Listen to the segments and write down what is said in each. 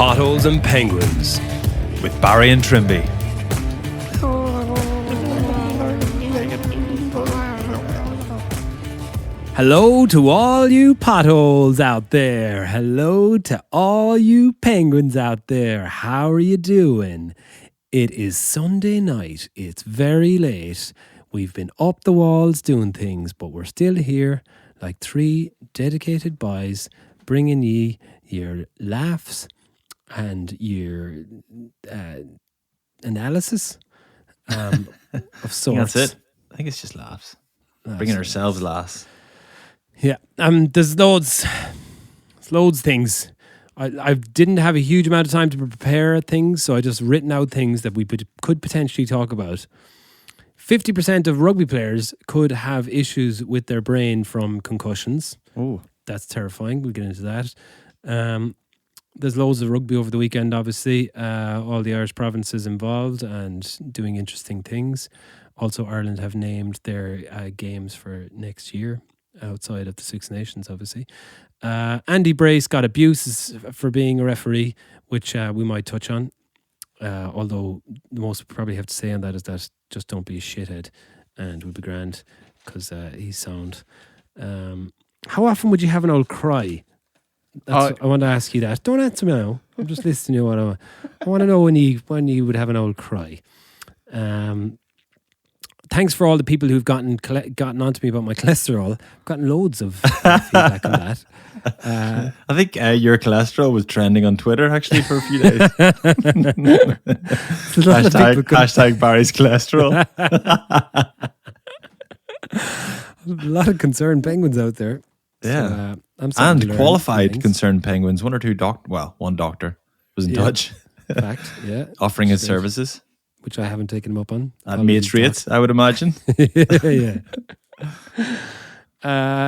Potholes and Penguins with Barry and Trimby. Hello to all you potholes out there. Hello to all you penguins out there. How are you doing? It is Sunday night. It's very late. We've been up the walls doing things, but we're still here like three dedicated boys bringing ye your laughs and your analysis of sorts. That's it. I think it's just laughs. Bringing ourselves laughs. Yeah, there's loads things. I didn't have a huge amount of time to prepare things, so I just written out things that we could potentially talk about. 50% of rugby players could have issues with their brain from concussions. Oh, that's terrifying. We'll get into that. There's loads of rugby over the weekend, obviously. All the Irish provinces involved and doing interesting things. Also, Ireland have named their games for next year, outside of the Six Nations, obviously. Andy Brace got abuse for being a referee, which we might touch on. Although the most we probably have to say on that is that just don't be a shithead and we'll be grand because he's sound. How often would you have an old cry? I want to ask you that. Don't answer me now. I'm just listening to you. I want to know when you would have an old cry. Thanks for all the people who've gotten onto me about my cholesterol. I've gotten loads of feedback on that. I think your cholesterol was trending on Twitter actually for a few days. hashtag Barry's cholesterol. A lot of concerned penguins out there. Yeah, so, and qualified concerned penguins. One or two one doctor was in touch. Fact, yeah, offering his services, which I haven't taken him up on. At Mates rates, I would imagine. Yeah.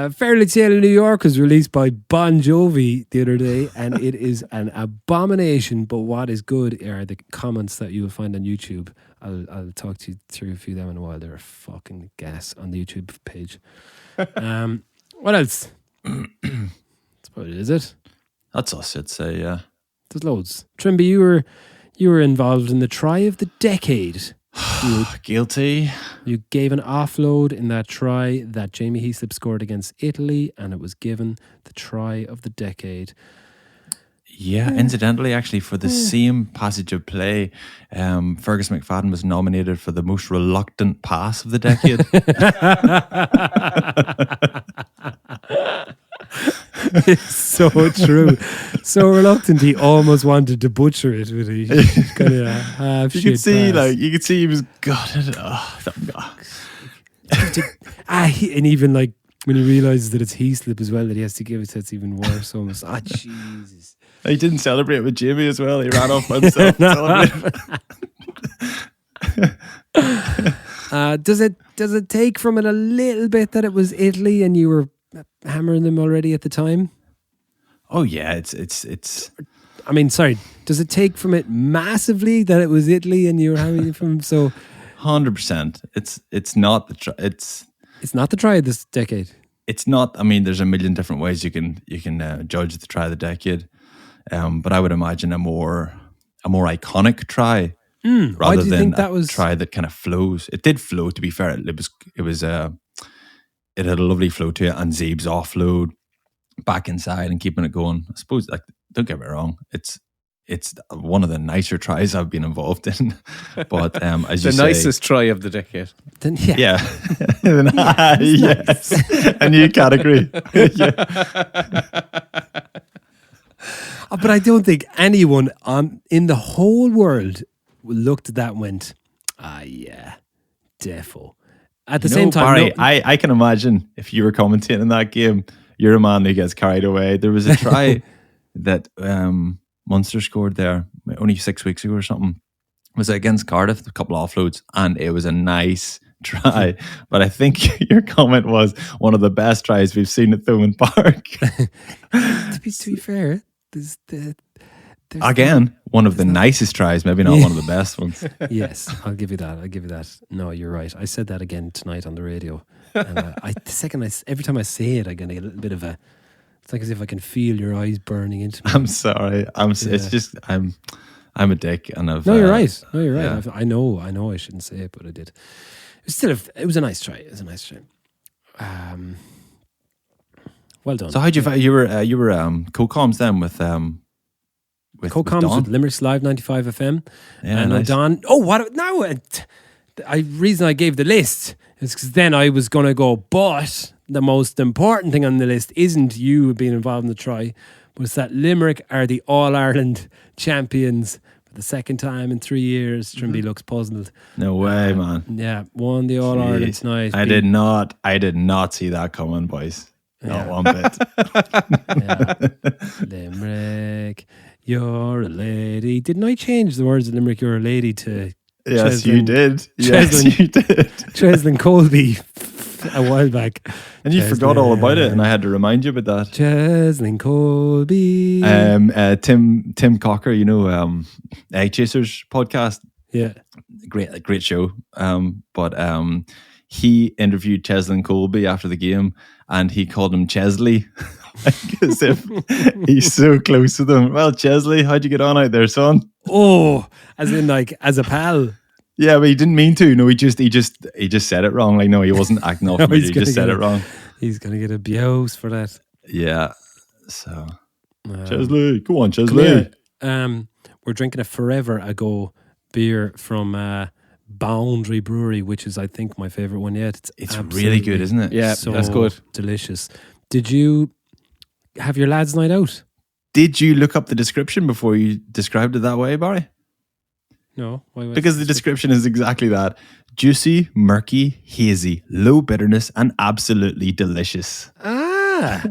Fairy Tale in New York was released by Bon Jovi the other day, and it is an abomination. But what is good are the comments that you will find on YouTube. I'll talk to you through a few of them in a while. They're fucking gas on the YouTube page. What else? That's about it, is it? That's us, I'd say, yeah. There's loads. Trimby, you were involved in the try of the decade. Guilty. You gave an offload in that try that Jamie Heaslip scored against Italy, and it was given the try of the decade. Yeah, incidentally, actually, for the same passage of play, Fergus McFadden was nominated for the most reluctant pass of the decade. It's so true. So reluctant, he almost wanted to butcher it with a kind of half shit pass. You could see he was gutted. And even like when he realizes that it's Heaslip as well that he has to give it, that's even worse. Almost. Jesus. He didn't celebrate with Jimmy as well. He ran off by himself. Does it take from it a little bit that it was Italy and you were hammering them already at the time? Oh yeah, it's. I mean, sorry. Does it take from it massively that it was Italy and you were hammering it from? So 100%. It's not the try. It's not the try of this decade. It's not. I mean, there's a million different ways you can judge the try of the decade. But I would imagine a more iconic try rather than a try that kind of flows. It did flow, to be fair. It had a lovely flow to it, and Zeeb's offload back inside and keeping it going. I suppose, like, don't get me wrong, it's one of the nicer tries I've been involved in. But as you say, the nicest try of the decade. Then, yeah. Yes, a new category. But I don't think anyone in the whole world looked at that and went, yeah, defo. At the same time, Barry, I can imagine if you were commentating that game, you're a man who gets carried away. There was a try that Munster scored there only 6 weeks ago or something. It was against Cardiff, a couple of offloads, and it was a nice try. But I think your comment was one of the best tries we've seen at Thomond Park. to be fair, again, one of the nicest tries, maybe not one of the best ones. Yes, I'll give you that. No, you're right. I said that again tonight on the radio. And every time I say it, I get a little bit of a It's like as if I can feel your eyes burning into me. I'm sorry. It's just I'm a dick, and I've. No, you're right. No, you're right. yeah. I know. I shouldn't say it, but I did. It was still. It was a nice try. Well done. So how'd you? You were co-coms then with co-coms Don? with Limerick's Live 95 FM. Yeah, and nice. Don. Oh, what? No. Reason I gave the list is because then I was going to go, but the most important thing on the list isn't you being involved in the try, but it's that Limerick are the All-Ireland champions for the second time in 3 years. Trimby looks puzzled. No way, man. Yeah, won the All-Ireland Jeez. tonight. I did not see that coming, boys. Not one bit. Yeah. Limerick, you're a lady. Didn't I change the words of Limerick, you're a lady to Yes, Cheslin- you did. Yes, you did. Cheslin Colby a while back. And you forgot all about it, and I had to remind you about that. Cheslin Colby. Tim Cocker, Egg Chasers podcast. Yeah. Great show. But he interviewed Cheslin Colby after the game, and he called him Chesley, like as if he's so close to them. Well, Chesley, how'd you get on out there, son? Oh, as in like as a pal. Yeah, but he didn't mean to. No, he just said it wrong. Like, no, he wasn't acting off. He just said it wrong. He's gonna get abuse for that. Yeah. So Chesley, go on, Chesley. We're drinking a Forever Ago beer from Boundary Brewery, which is I think my favorite one yet. It's really good, isn't it? Yeah, so that's good. Delicious. Did you have your lads' night out? Did you look up the description before you described it that way, Barry? No. Why was Because the description is exactly that. Juicy, murky, hazy, low bitterness, and absolutely delicious. Ah.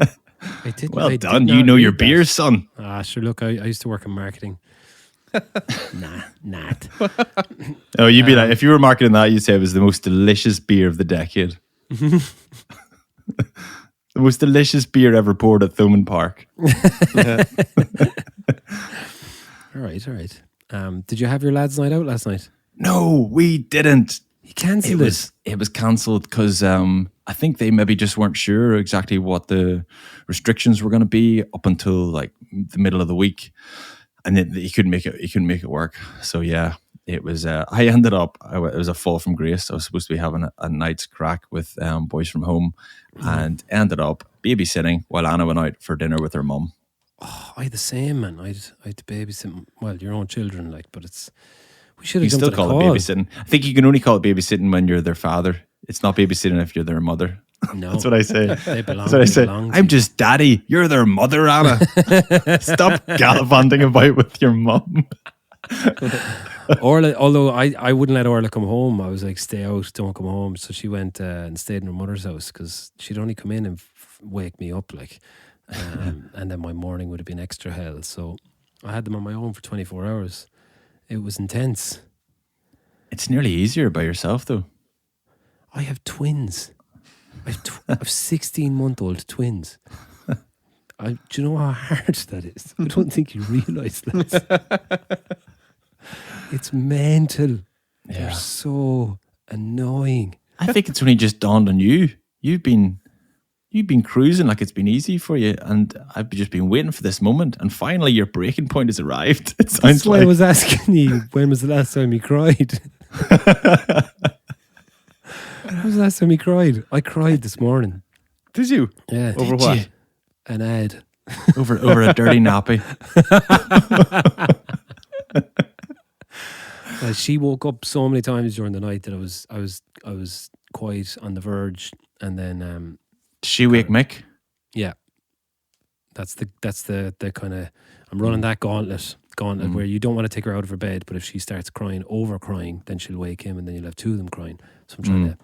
Well done. You know your beers, son. Sure. Look, I used to work in marketing. Not. Oh, you'd be like, if you were marketing that, you'd say it was the most delicious beer of the decade. The most delicious beer ever poured at Thomond Park. All right. Did you have your lads' night out last night? No, we didn't. You cancelled it. It was cancelled because I think they maybe just weren't sure exactly what the restrictions were going to be up until like the middle of the week, and then he couldn't make it. He couldn't make it work. So yeah, it was. I ended up. It was a fall from grace. I was supposed to be having a night's crack with boys from home, and ended up babysitting while Anna went out for dinner with her mum. Oh, I had the same, man. I had to babysit. Well, your own children, like, but it's. We should have You jumped still on a call it call. babysitting. I think you can only call it babysitting when you're their father. It's not babysitting if you're their mother. No, That's what I say. They belong. That's what I say. belong to I'm you. just daddy. You're their mother, Anna. Stop gallivanting about with your mum. Orla, although I wouldn't let Orla come home. I was like, stay out, don't come home. So she went and stayed in her mother's house because she'd only come in and wake me up, like, and then my morning would have been extra hell. So I had them on my own for 24 hours. It was intense. It's nearly easier by yourself, though. I have twins. I have 16-month-old twins. Do you know how hard that is? I don't think you realise that. It's mental. They're Yeah. so annoying. I think it's only just dawned on you. You've been cruising like it's been easy for you, and I've just been waiting for this moment, and finally your breaking point has arrived. It sounds That's why like I was asking you, when was the last time you cried? When was the last time you cried? I cried this morning. Did you? Yeah. Over what? An ad. over a dirty nappy. She woke up so many times during the night that I was quite on the verge, and then She wake Mick. yeah, that's the kind of, I'm running that gauntlet where you don't want to take her out of her bed, but if she starts crying, over crying, then she'll wake him, and then you'll have two of them crying. So I'm trying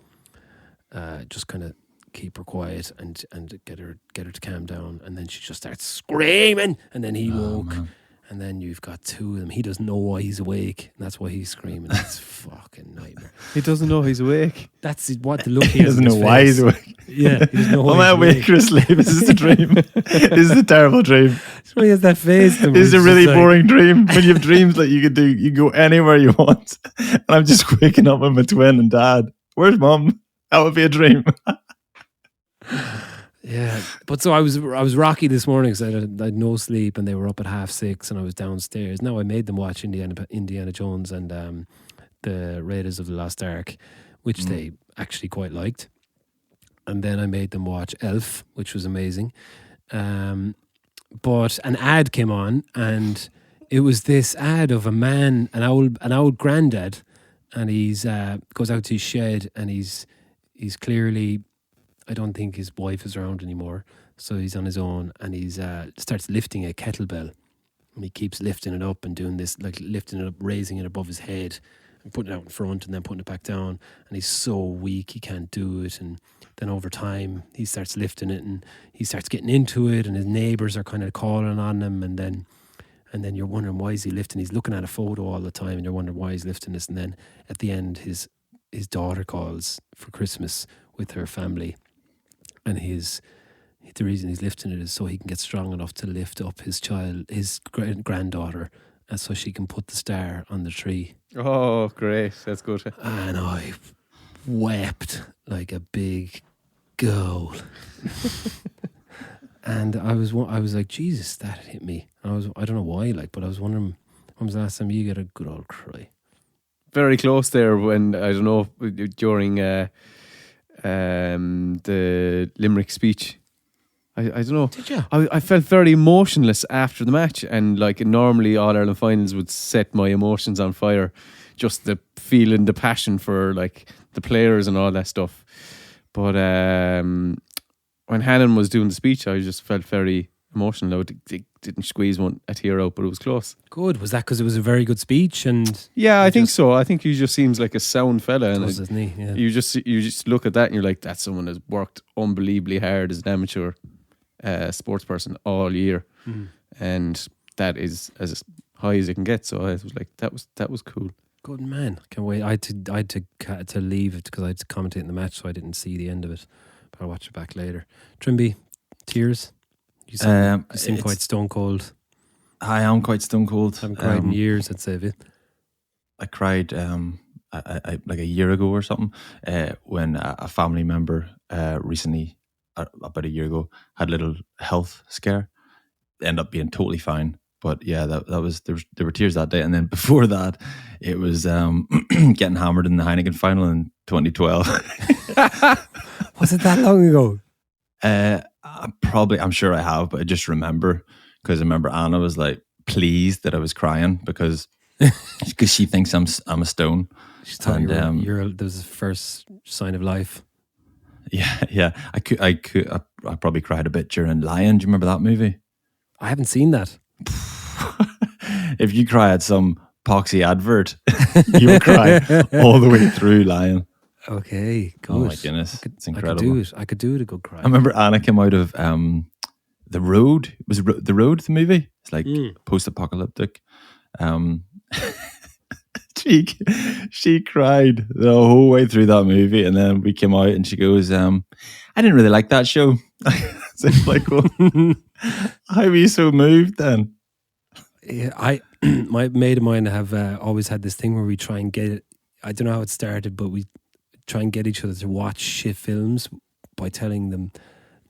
to just kind of keep her quiet and get her to calm down, and then she just starts screaming, and then he woke. Man. And then you've got two of them. He doesn't know why he's awake, and that's why he's screaming. It's fucking nightmare. He doesn't know he's awake. That's what the look he He has doesn't on know his why face. he's awake. Yeah, he doesn't know why Am I he's awake or asleep? This is a dream. This is a terrible dream. That's why he has that face. This is a really boring dream. When you have dreams that you can do, you go anywhere you want. And I'm just waking up with my twin and dad. Where's mum? That would be a dream. Yeah, but so I was rocky this morning because I had no sleep and they were up at 6:30 and I was downstairs. Now I made them watch Indiana Jones and the Raiders of the Lost Ark, which they actually quite liked. And then I made them watch Elf, which was amazing. But an ad came on, and it was this ad of a man, an old granddad, and he's goes out to his shed, and he's clearly, I don't think his wife is around anymore, so he's on his own, and he's starts lifting a kettlebell, and he keeps lifting it up and doing this, like lifting it up, raising it above his head, and putting it out in front, and then putting it back down, and he's so weak he can't do it, and then over time he starts lifting it, and he starts getting into it, and his neighbours are kind of calling on him, and then you're wondering why is he lifting. He's looking at a photo all the time, and you're wondering why he's lifting this, and then at the end his daughter calls for Christmas with her family, and the reason he's lifting it is so he can get strong enough to lift up his granddaughter, and so she can put the star on the tree. Oh, great. That's good. And I wept like a big girl. And I was like, Jesus, that hit me. And I don't know why, but I was wondering, when was the last time you got a good old cry? Very close there when, I don't know, during the Limerick speech. I don't know. Did you? I felt very emotionless after the match, and normally All Ireland finals would set my emotions on fire. Just the feeling, the passion for the players and all that stuff. But when Hannon was doing the speech, I just felt very emotional. It didn't squeeze a tear out, but it was close. Good. Was that because it was a very good speech? And yeah, I think so. I think he just seems like a sound fella, and doesn't he? Yeah. you just look at that and you're like, that's someone that's worked unbelievably hard as an amateur sports person all year, and that is as high as it can get. So I was like, that was cool. Good man. Can't wait. I had to leave it because I had to commentate in the match, so I didn't see the end of it. But I'll watch it back later. Trimby, tears? You seem quite stone cold. I am quite stone cold. I haven't cried in years, I'd say, of you. I cried I like a year ago or something when a family member recently, about a year ago, had a little health scare. Ended up being totally fine. But yeah, that was there were tears that day, and then before that, it was getting hammered in the Heineken final in 2012. Was it that long ago? I'm sure I have, but I just remember because I remember Anna was like pleased that I was crying because she thinks I'm a stone. She thought there was the first sign of life. Yeah. I probably cried a bit during Lion. Do you remember that movie? I haven't seen that. If you cry at some poxy advert, you will cry all the way through Lion. Okay, good. Oh my goodness, it's incredible. I could do it a good cry. I remember Anna came out of The Road. Was it The Road, the movie? It's like post-apocalyptic. She cried the whole way through that movie, and then we came out and she goes, I didn't really like that show. So it's like, well, how were you so moved then? Yeah, my mate of mine have always had this thing where we try and get it. I don't know how it started, but we try and get each other to watch shit films by telling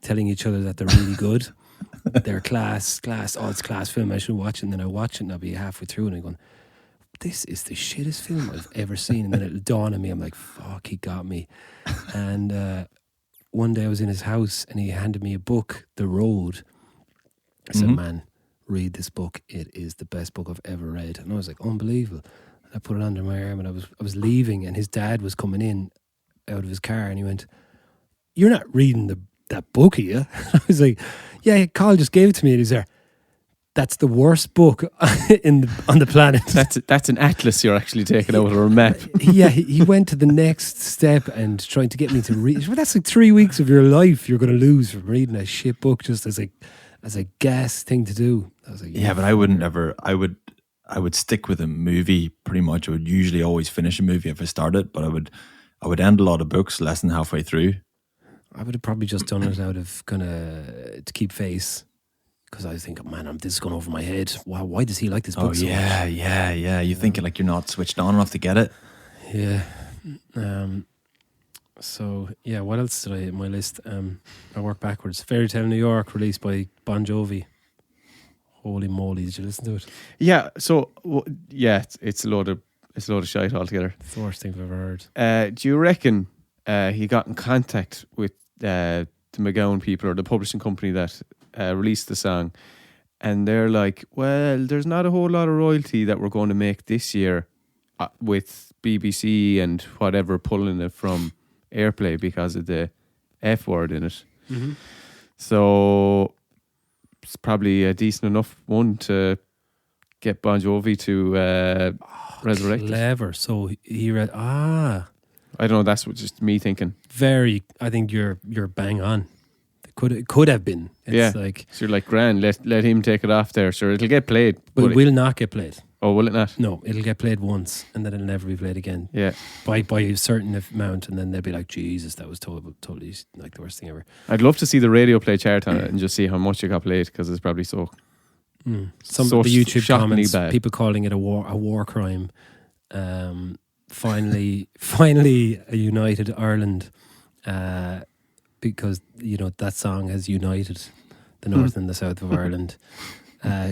each other that they're really good. They're class. Oh, it's class film. I should watch it. And then I watch it and I'll be halfway through and I'm going, this is the shittest film I've ever seen. And then it'll dawn on me. I'm like, fuck, he got me. And one day I was in his house and he handed me a book, The Road. I said, man, read this book. It is the best book I've ever read. And I was like, unbelievable. And I put it under my arm and I was leaving and his dad was coming in out of his car and he went, you're not reading that book, are you? I was like, yeah, Carl just gave it to me and he's there. That's the worst book on the planet. That's an atlas you're actually taking out or a map. Yeah, he went to the next step and trying to get me to read. Well, that's like 3 weeks of your life you're going to lose from reading a shit book just as a gas thing to do. I was like, yeah, but I wouldn't ever. I would stick with a movie pretty much. I would usually always finish a movie if I started, but I would end a lot of books less than halfway through. I would have probably just done it out of to keep face. Because I was thinking, man, this is going over my head. Wow, why does he like this book so much? Yeah. You're thinking like you're not switched on enough to get it. Yeah. So yeah, what else did I in my list? I work backwards. Fairy Tale New York, released by Bon Jovi. Holy moly! Did you listen to it? Yeah. So it's a load of shite altogether. It's the worst thing I've ever heard. Do you reckon he got in contact with the McGowan people or the publishing company that released the song, and they're like, well, there's not a whole lot of royalty that we're going to make this year with BBC and whatever pulling it from airplay because of the F word in it. Mm-hmm. So it's probably a decent enough one to get Bon Jovi to resurrect it. Clever. So he read. I don't know. That's just me thinking. Very. I think you're bang on. It could have been. It's like, so you're like, grand, let him take it off there. Sure, it'll get played. But it will not get played. Oh, will it not? No, it'll get played once and then it'll never be played again. Yeah. By a certain amount, and then they'll be like, Jesus, that was totally like the worst thing ever. I'd love to see the radio play chart on it and just see how much it got played, because it's probably so. Some so of the YouTube shockingly comments, bad. people calling it a war crime. Finally, a united Ireland, because that song has united the north and the south of Ireland.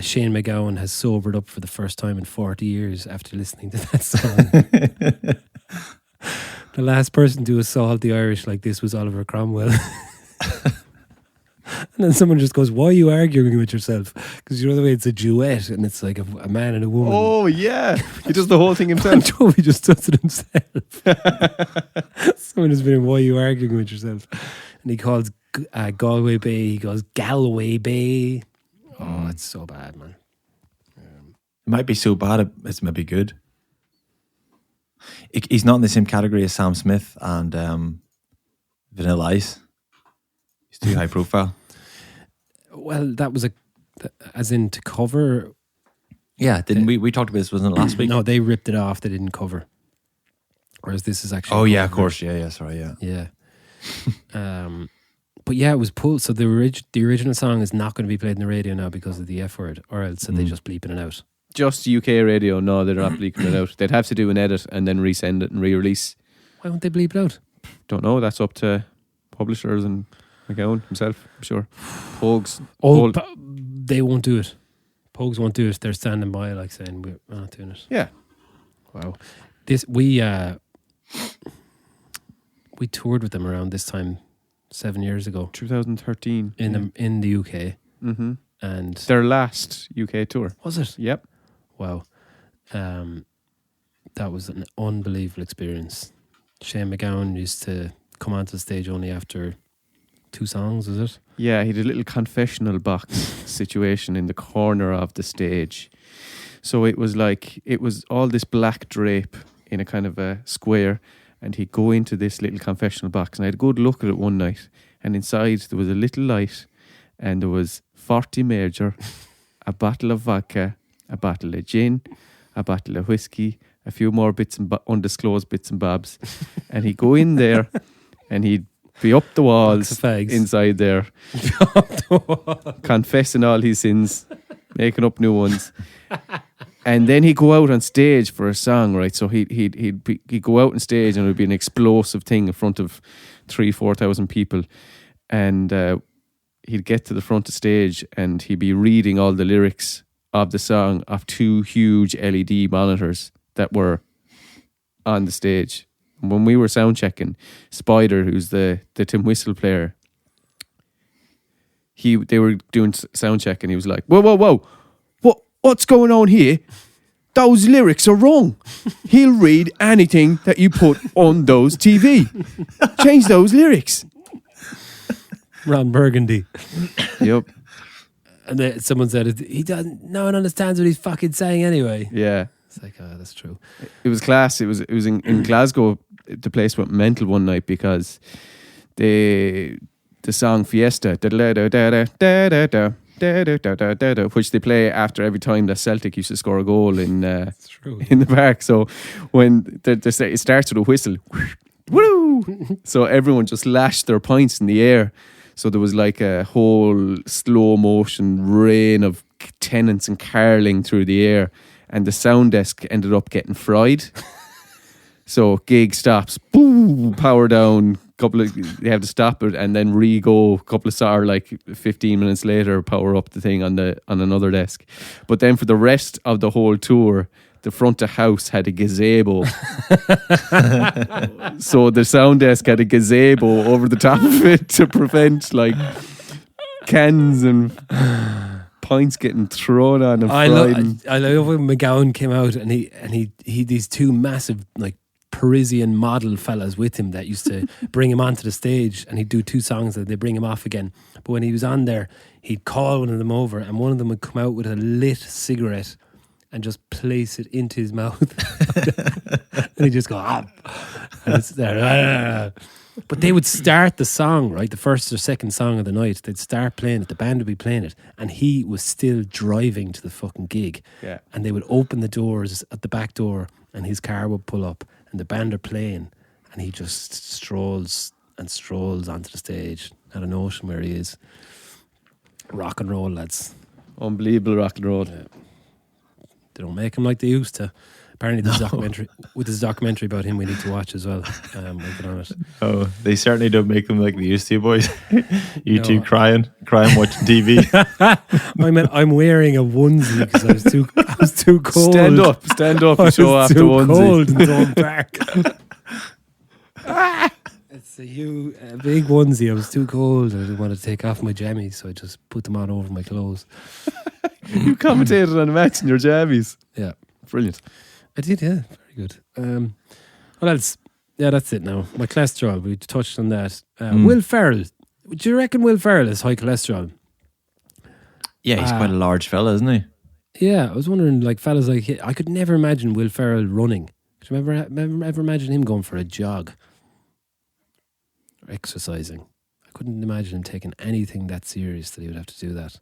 Shane McGowan has sobered up for the first time in 40 years after listening to that song. The last person to assault the Irish like this was Oliver Cromwell. And then someone just goes, why are you arguing with yourself? Because the way it's a duet and it's like a man and a woman. Oh, yeah. He does the whole thing himself. Joey just does it himself. Someone has been, why are you arguing with yourself? And he calls Galway Bay, he goes, Galway Bay. Oh, it's so bad, man. It might be so bad, it's maybe good. He's not in the same category as Sam Smith and Vanilla Ice. He's too high profile. Well, that was as in to cover. Yeah, didn't we talked about this, wasn't it, last week? No, they ripped it off. They didn't cover. Whereas this is actually. Oh yeah, of course. Yeah. Sorry, yeah. Yeah. But yeah, it was pulled. So the original song is not going to be played in the radio now because of the F word, or else they just bleeping it out. Just UK radio? No, they're not bleeping it out. They'd have to do an edit and then resend it and re-release. Why won't they bleep it out? Don't know. That's up to publishers and McGowan himself, I'm sure. Pogues. Oh, they won't do it. Pogues won't do it. They're standing by, like saying we're not doing it. Yeah. Wow. We toured with them around this time 7 years ago 2013 in the UK. Mm-hmm. And their last UK tour. Was it? Yep. Wow. That was an unbelievable experience. Shane McGowan used to come onto the stage only after 2 songs, is it? Yeah, he did a little confessional box situation in the corner of the stage. So it was all this black drape in a kind of a square, and he'd go into this little confessional box, and I had a good look at it one night, and inside there was a little light, and there was 40 major, a bottle of vodka, a bottle of gin, a bottle of whiskey, a few more bits and undisclosed bits and bobs, and he'd go in there and he'd be up the walls inside there, confessing all his sins, making up new ones. And then he'd go out on stage for a song, right? So he'd go out on stage, and it would be an explosive thing in front of 3,000-4,000 people. And he'd get to the front of stage, and he'd be reading all the lyrics of the song off 2 huge LED monitors that were on the stage. When we were sound checking, Spider, who's the Tim Whistle player, they were doing sound check, and he was like, whoa, what's going on here? Those lyrics are wrong. He'll read anything that you put on those TV. Change those lyrics. Ron Burgundy. Yep. And then someone said, no one understands what he's fucking saying anyway. Yeah. It's like, oh, that's true. It was class. It was in Glasgow. The place went mental one night because the song Fiesta, which they play after every time that Celtic used to score a goal in the park. So when it starts with a whistle, woo! So everyone just lashed their pints in the air. So there was like a whole slow motion rain of tenants and carling through the air, and the sound desk ended up getting fried. So gig stops, boom, power down. They have to stop it and then re-go a couple of like 15 minutes later, power up the thing on another desk. But then for the rest of the whole tour, the front of house had a gazebo. So the sound desk had a gazebo over the top of it to prevent like cans and pints getting thrown on and I fried. love when McGowan came out and he these two massive like Parisian model fellas with him that used to bring him onto the stage, and he'd do 2 songs and they'd bring him off again. But when he was on there, he'd call one of them over and one of them would come out with a lit cigarette and just place it into his mouth. And he'd just go, and it's there. But they would start the song, right? The first or second song of the night, they'd start playing it, the band would be playing it, and he was still driving to the fucking gig. Yeah. And they would open the doors at the back door and his car would pull up and the band are playing and he just strolls onto the stage. Had a notion where he is. Rock and roll, lads. Unbelievable rock and roll. Yeah. They don't make him like they used to. Apparently there's a documentary about him we need to watch as well. We'll get on it. Oh, they certainly don't make them like they used to, boys. You two crying watching TV. I'm wearing a onesie because I was too cold. Stand up and show off the onesie. Cold in Thorne Park. It's a big onesie. I was too cold. I didn't want to take off my jammies, so I just put them on over my clothes. You commentated on a match in your jammies. Yeah, brilliant. I did. Yeah, very good. What else? Yeah, that's it now. My cholesterol. We touched on that. Will Ferrell. Do you reckon Will Ferrell has high cholesterol? Yeah, he's quite a large fella, isn't he? Yeah, I was wondering, like fellas like I could never imagine Will Ferrell running. Could you ever imagine him going for a jog or exercising? I couldn't imagine him taking anything that serious that he would have to do that.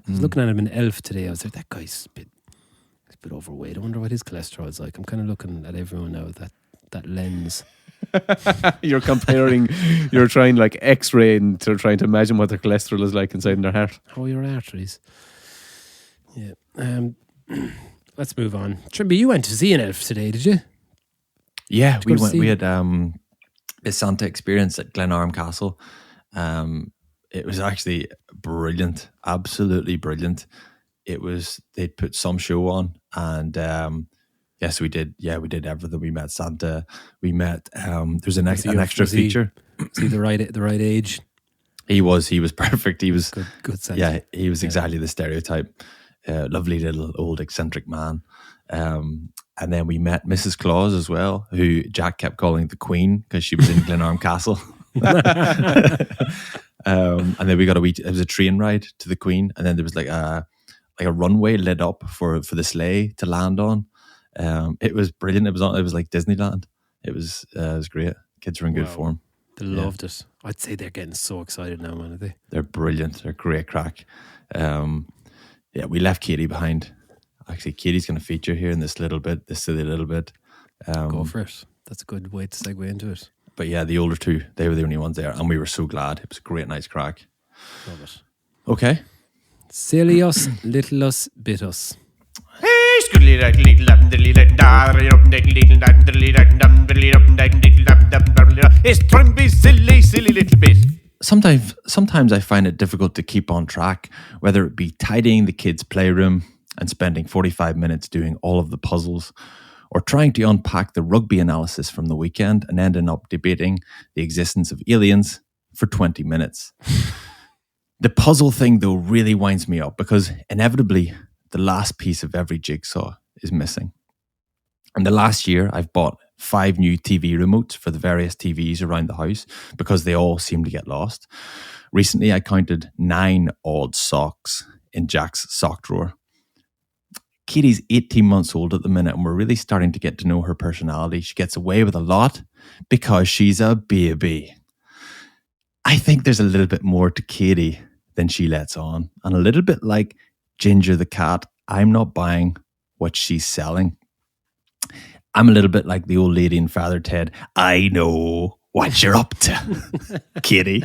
I was looking at him in Elf today. I was like, that guy's a bit overweight. I wonder what his cholesterol is like. I'm kind of looking at everyone now with that lens. You're comparing, you're trying like X-ray and trying to imagine what their cholesterol is like inside their heart. How are your arteries? Yeah. Let's move on. Trimby, you went to see an Elf today, did you? Yeah, we went. We had a Santa experience at Glenarm Castle. It was actually brilliant, absolutely brilliant. They'd put some show on, and yes, we did. Yeah, we did everything. We met Santa. We met. There's an extra feature. Was he the right age? He was perfect. He was good Santa. Yeah, he was exactly the stereotype. Lovely little old eccentric man. And then we met Mrs. Claus as well, who Jack kept calling the Queen because she was in Glenarm Castle. And then we got it was a train ride to the Queen, and then there was like a runway lit up for the sleigh to land on. It was brilliant. It was like Disneyland. It was great. Kids were in good form. They loved it. I'd say they're getting so excited now, man. Are they? They're brilliant. They're great crack. Yeah, we left Katie behind. Actually, Katie's going to feature here in this silly little bit. Go for it. That's a good way to segue into it. But yeah, the older two, they were the only ones there, and we were so glad. It was a great night's crack. Love it. Okay. Silly us, little us, bit us. It's Trimby, silly little bit. Sometimes I find it difficult to keep on track, whether it be tidying the kids' playroom and spending 45 minutes doing all of the puzzles, or trying to unpack the rugby analysis from the weekend and ending up debating the existence of aliens for 20 minutes. The puzzle thing, though, really winds me up because inevitably the last piece of every jigsaw is missing. In the last year, I've bought 5 new TV remotes for the various TVs around the house because they all seem to get lost. Recently, I counted 9 odd socks in Jack's sock drawer. Katie's 18 months old at the minute, and we're really starting to get to know her personality. She gets away with a lot because she's a baby. I think there's a little bit more to Katie than she lets on. And a little bit like Ginger the cat, I'm not buying what she's selling. I'm a little bit like the old lady in Father Ted. I know what you're up to, Katie.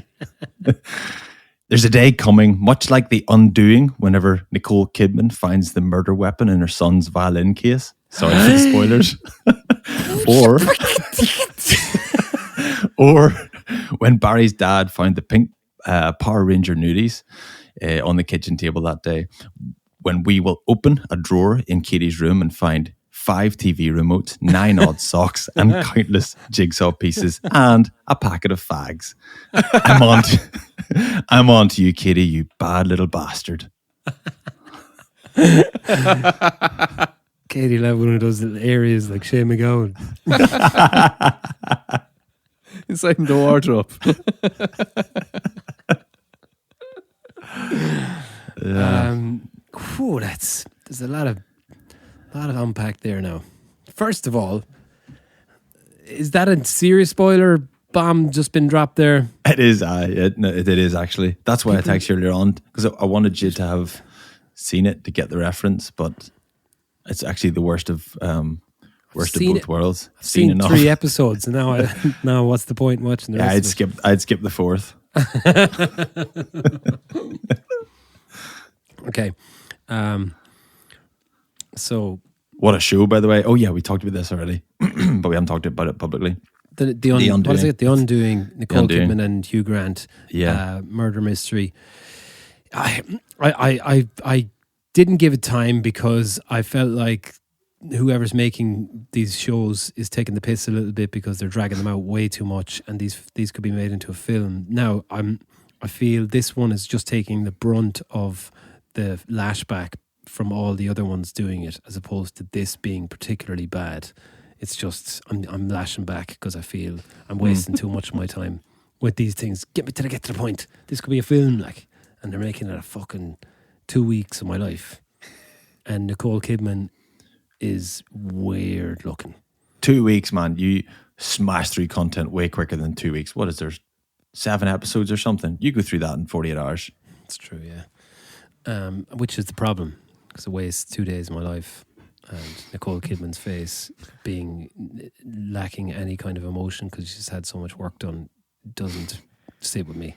There's a day coming, much like The Undoing, whenever Nicole Kidman finds the murder weapon in her son's violin case. Sorry for the spoilers. or when Barry's dad found the pink Power Ranger nudies on the kitchen table that day, when we will open a drawer in Katie's room and find 5 TV remotes, 9 odd socks, and countless jigsaw pieces, and a packet of fags. I'm on to you, Katie, you bad little bastard. Katie left one of those little areas like Shane McGowan. Inside the wardrobe. There's a lot of unpack there now. First of all, is that a serious spoiler bomb just been dropped there? It is. It is actually. That's why I texted you earlier on, because I wanted you to have seen it to get the reference, but it's actually the worst of both worlds. I've seen 3 episodes, and now what's the point in watching the rest? I'd skip the 4th. Okay. So what a show, by the way. Oh yeah, we talked about this already, but we haven't talked about it publicly. The Undoing. What is it? The Undoing. Nicole Kidman and Hugh Grant. Yeah. Murder mystery. I didn't give it time because I felt like whoever's making these shows is taking the piss a little bit because they're dragging them out way too much, and these could be made into a film. Now I feel this one is just taking the brunt of the lashback from all the other ones doing it, as opposed to this being particularly bad. It's just I'm lashing back because I feel I'm wasting too much of my time with these things. Get to the point. This could be a film, like, and they're making it a fucking 2 weeks of my life. And Nicole Kidman is weird looking. 2 weeks, man. You smash through content way quicker than 2 weeks. What is there? 7 episodes or something? You go through that in 48 hours. It's true, yeah. Which is the problem, because it wastes 2 days of my life. And Nicole Kidman's face being lacking any kind of emotion because she's had so much work done doesn't sit with me.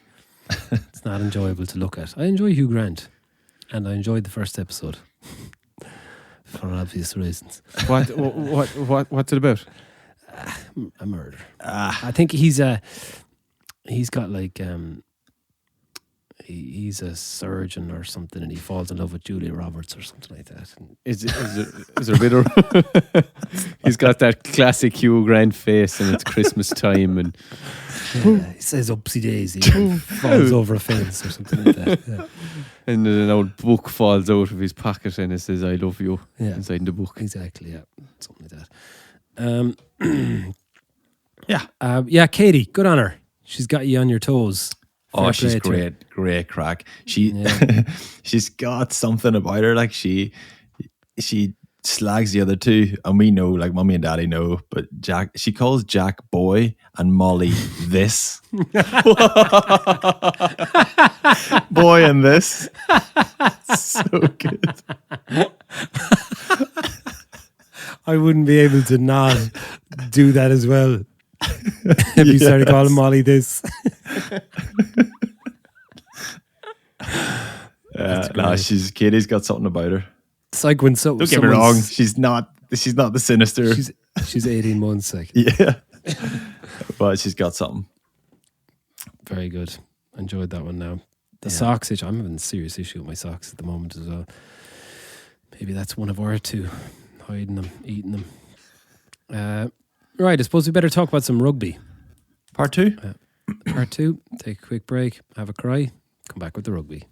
It's not enjoyable to look at. I enjoy Hugh Grant, and I enjoyed the first episode for obvious reasons. What's it about? A murder. I think he's got like he's a surgeon or something, and he falls in love with Julia Roberts or something like that. And Is there a bit of... He's got that classic Hugh Grant face, and it's Christmas time, and he says "upsy daisy," and falls over a fence or something like that. Yeah. and then an old book falls out of his pocket, and it says "I love you" inside the book. Exactly, yeah, something like that. Yeah, Katie, good on her. She's got you on your toes. Oh, she's great crack. She's got something about her. Like she slags the other two, and we know, like Mummy and Daddy know, but she calls Jack boy and Molly this. Boy and this. So good. I wouldn't be able to not do that as well. If you started calling Molly this. Katie's got something about her. It's like when don't get me wrong, she's not the sinister. She's 18 months, like. Yeah. But she's got something. Very good. Enjoyed that one now. The socks issue. I'm having a serious issue with my socks at the moment as well. Maybe that's one of our two. Hiding them, eating them. Right, I suppose we better talk about some rugby. Part 2? Part 2. Take a quick break, have a cry, come back with the rugby.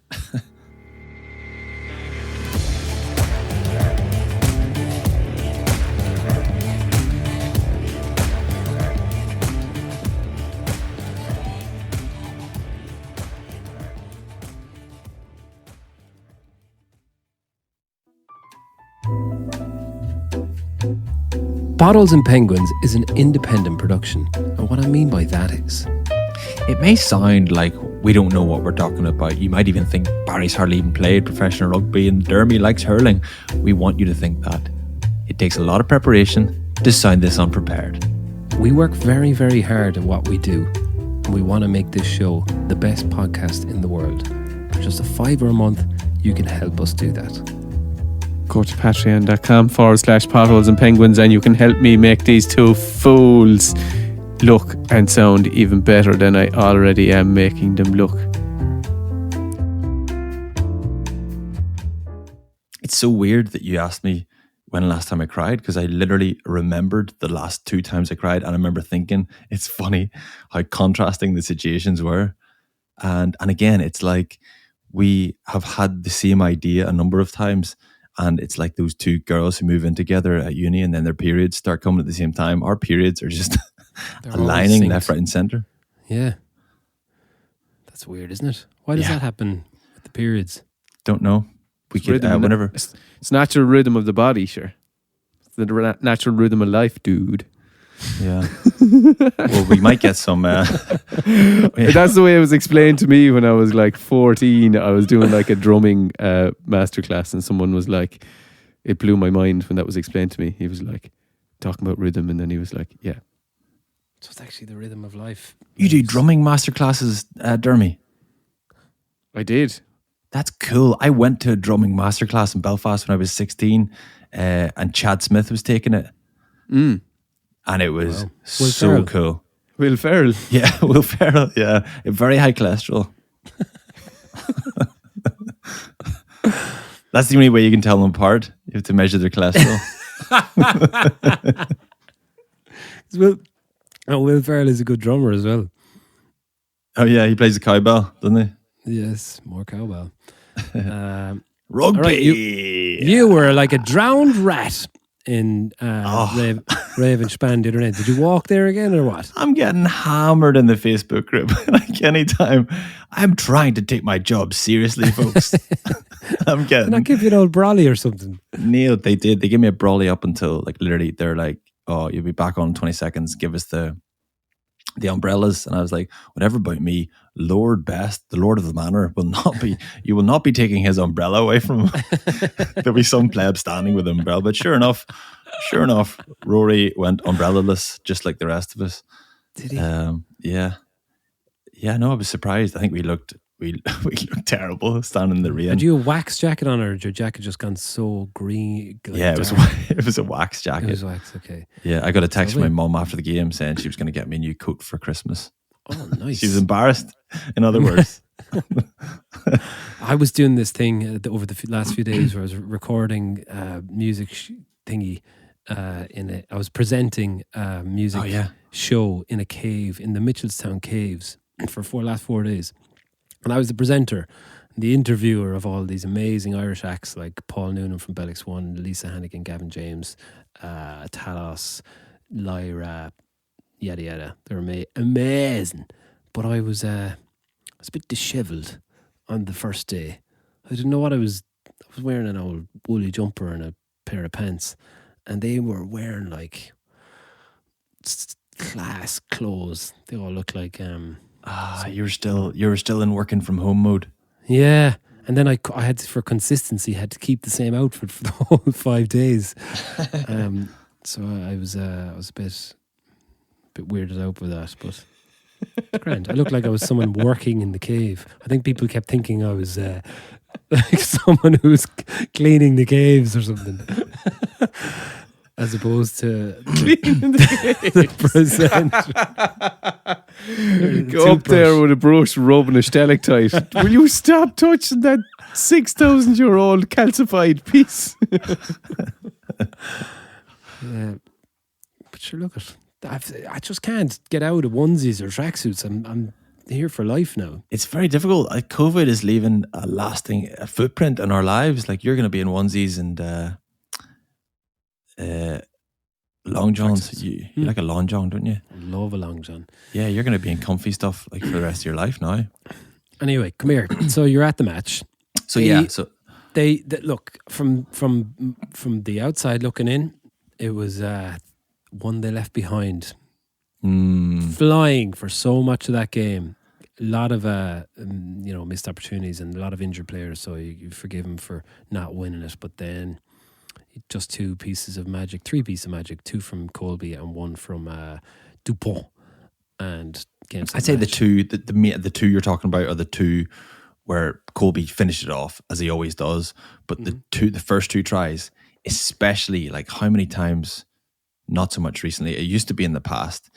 Potholes and Penguins is an independent production, and what I mean by that is, it may sound like we don't know what we're talking about. You might even think Barry's hardly even played professional rugby and Dermy likes hurling. We want you to think that. It takes a lot of preparation to sound this unprepared. We work very, very hard at what we do, and we want to make this show the best podcast in the world. For just $5 a month, you can help us do that. go to patreon.com/potholes and penguins, and you can help me make these two fools look and sound even better than I already am making them look. It's so weird that you asked me when last time I cried, because I literally remembered the last 2 times I cried, and I remember thinking it's funny how contrasting the situations were. And again, it's like we have had the same idea a number of times, and it's like those two girls who move in together at uni and then their periods start coming at the same time. Our periods are just aligning left, right and centre. Yeah. That's weird, isn't it? Why does that happen with the periods? Don't know. We could, whenever. It's natural rhythm of the body, sure. It's the natural rhythm of life, dude. Yeah. Well, we might get some. That's the way it was explained to me when I was like 14. I was doing like a drumming masterclass, and someone was like, it blew my mind when that was explained to me. He was like, talking about rhythm, and then he was like, yeah. So it's actually the rhythm of life. You do drumming masterclasses, Dermy? I did. That's cool. I went to a drumming masterclass in Belfast when I was 16, and Chad Smith was taking it. Mm. And it was Will so Ferrell. cool. Will Ferrell. Yeah, Will Ferrell. Yeah, very high cholesterol. That's the only way you can tell them apart. You have to measure their cholesterol. Will Ferrell is a good drummer as well. Oh yeah, he plays the cowbell, doesn't he? Yes, more cowbell. Rugby. All right, you were like a drowned rat in Ravenspan the other night. Did you walk there again or what? I'm getting hammered in the Facebook group. Like anytime, I'm trying to take my job seriously, folks. I'm getting. Did not give you an old brolly or something? Neil, they did. They gave me a brolly up until like literally they're like, oh, you'll be back on in 20 seconds. Give us the umbrellas. And I was like, whatever about me, Lord Best, the Lord of the Manor, you will not be taking his umbrella away from him. There'll be some pleb standing with an umbrella. But sure enough, Rory went umbrella-less, just like the rest of us. Did he? Yeah. No, I was surprised. I think we looked terrible standing in the rain. Had you a wax jacket on, or had your jacket just gone so green? Like yeah, it was a wax jacket. It was wax, okay. Yeah, I got a text from my mum after the game saying she was going to get me a new coat for Christmas. Oh, nice. She was embarrassed, in other words. I was doing this thing over the last few days where I was recording music thingy. I was presenting a music show in a cave in the Mitchelstown Caves for last 4 days. And I was the presenter, the interviewer of all these amazing Irish acts like Paul Noonan from Bellix One, Lisa Hannigan, Gavin James, Talos, Lyra, yada yada. They're amazing. But I was a bit dishevelled on the first day. I didn't know what I was wearing an old woolly jumper and a pair of pants, and they were wearing like class clothes. They all looked like you were still in working from home mode. Yeah, and then I had to, for consistency, had to keep the same outfit for the whole 5 days. So I was a bit weirded out by that, but it's grand. I looked like I was someone working in the cave. I think people kept thinking I was like someone who was cleaning the caves or something. As opposed to cleaning the presenter. Go up there with a brush rubbing a stalactite. Will you stop touching that 6,000-year-old calcified piece? Yeah. But sure, look, I just can't get out of onesies or tracksuits. I'm here for life now. It's very difficult. Like, COVID is leaving a lasting footprint in our lives. Like, you're going to be in onesies and long johns. You like a long john, don't you? I love a long john. Yeah, you're going to be in comfy stuff like for the rest of your life now. Anyway, come here. So you're at the match. They look from the outside looking in. It was one they left behind, flying for so much of that game. A lot of missed opportunities and a lot of injured players. So you forgive them for not winning it, but then. Just 3 pieces of magic, 2 from Colby and 1 from Dupont. And I'd say the two you're talking about are the 2 where Colby finished it off as he always does. But the first 2 tries, especially, like, how many times? Not so much recently. It used to be in the past.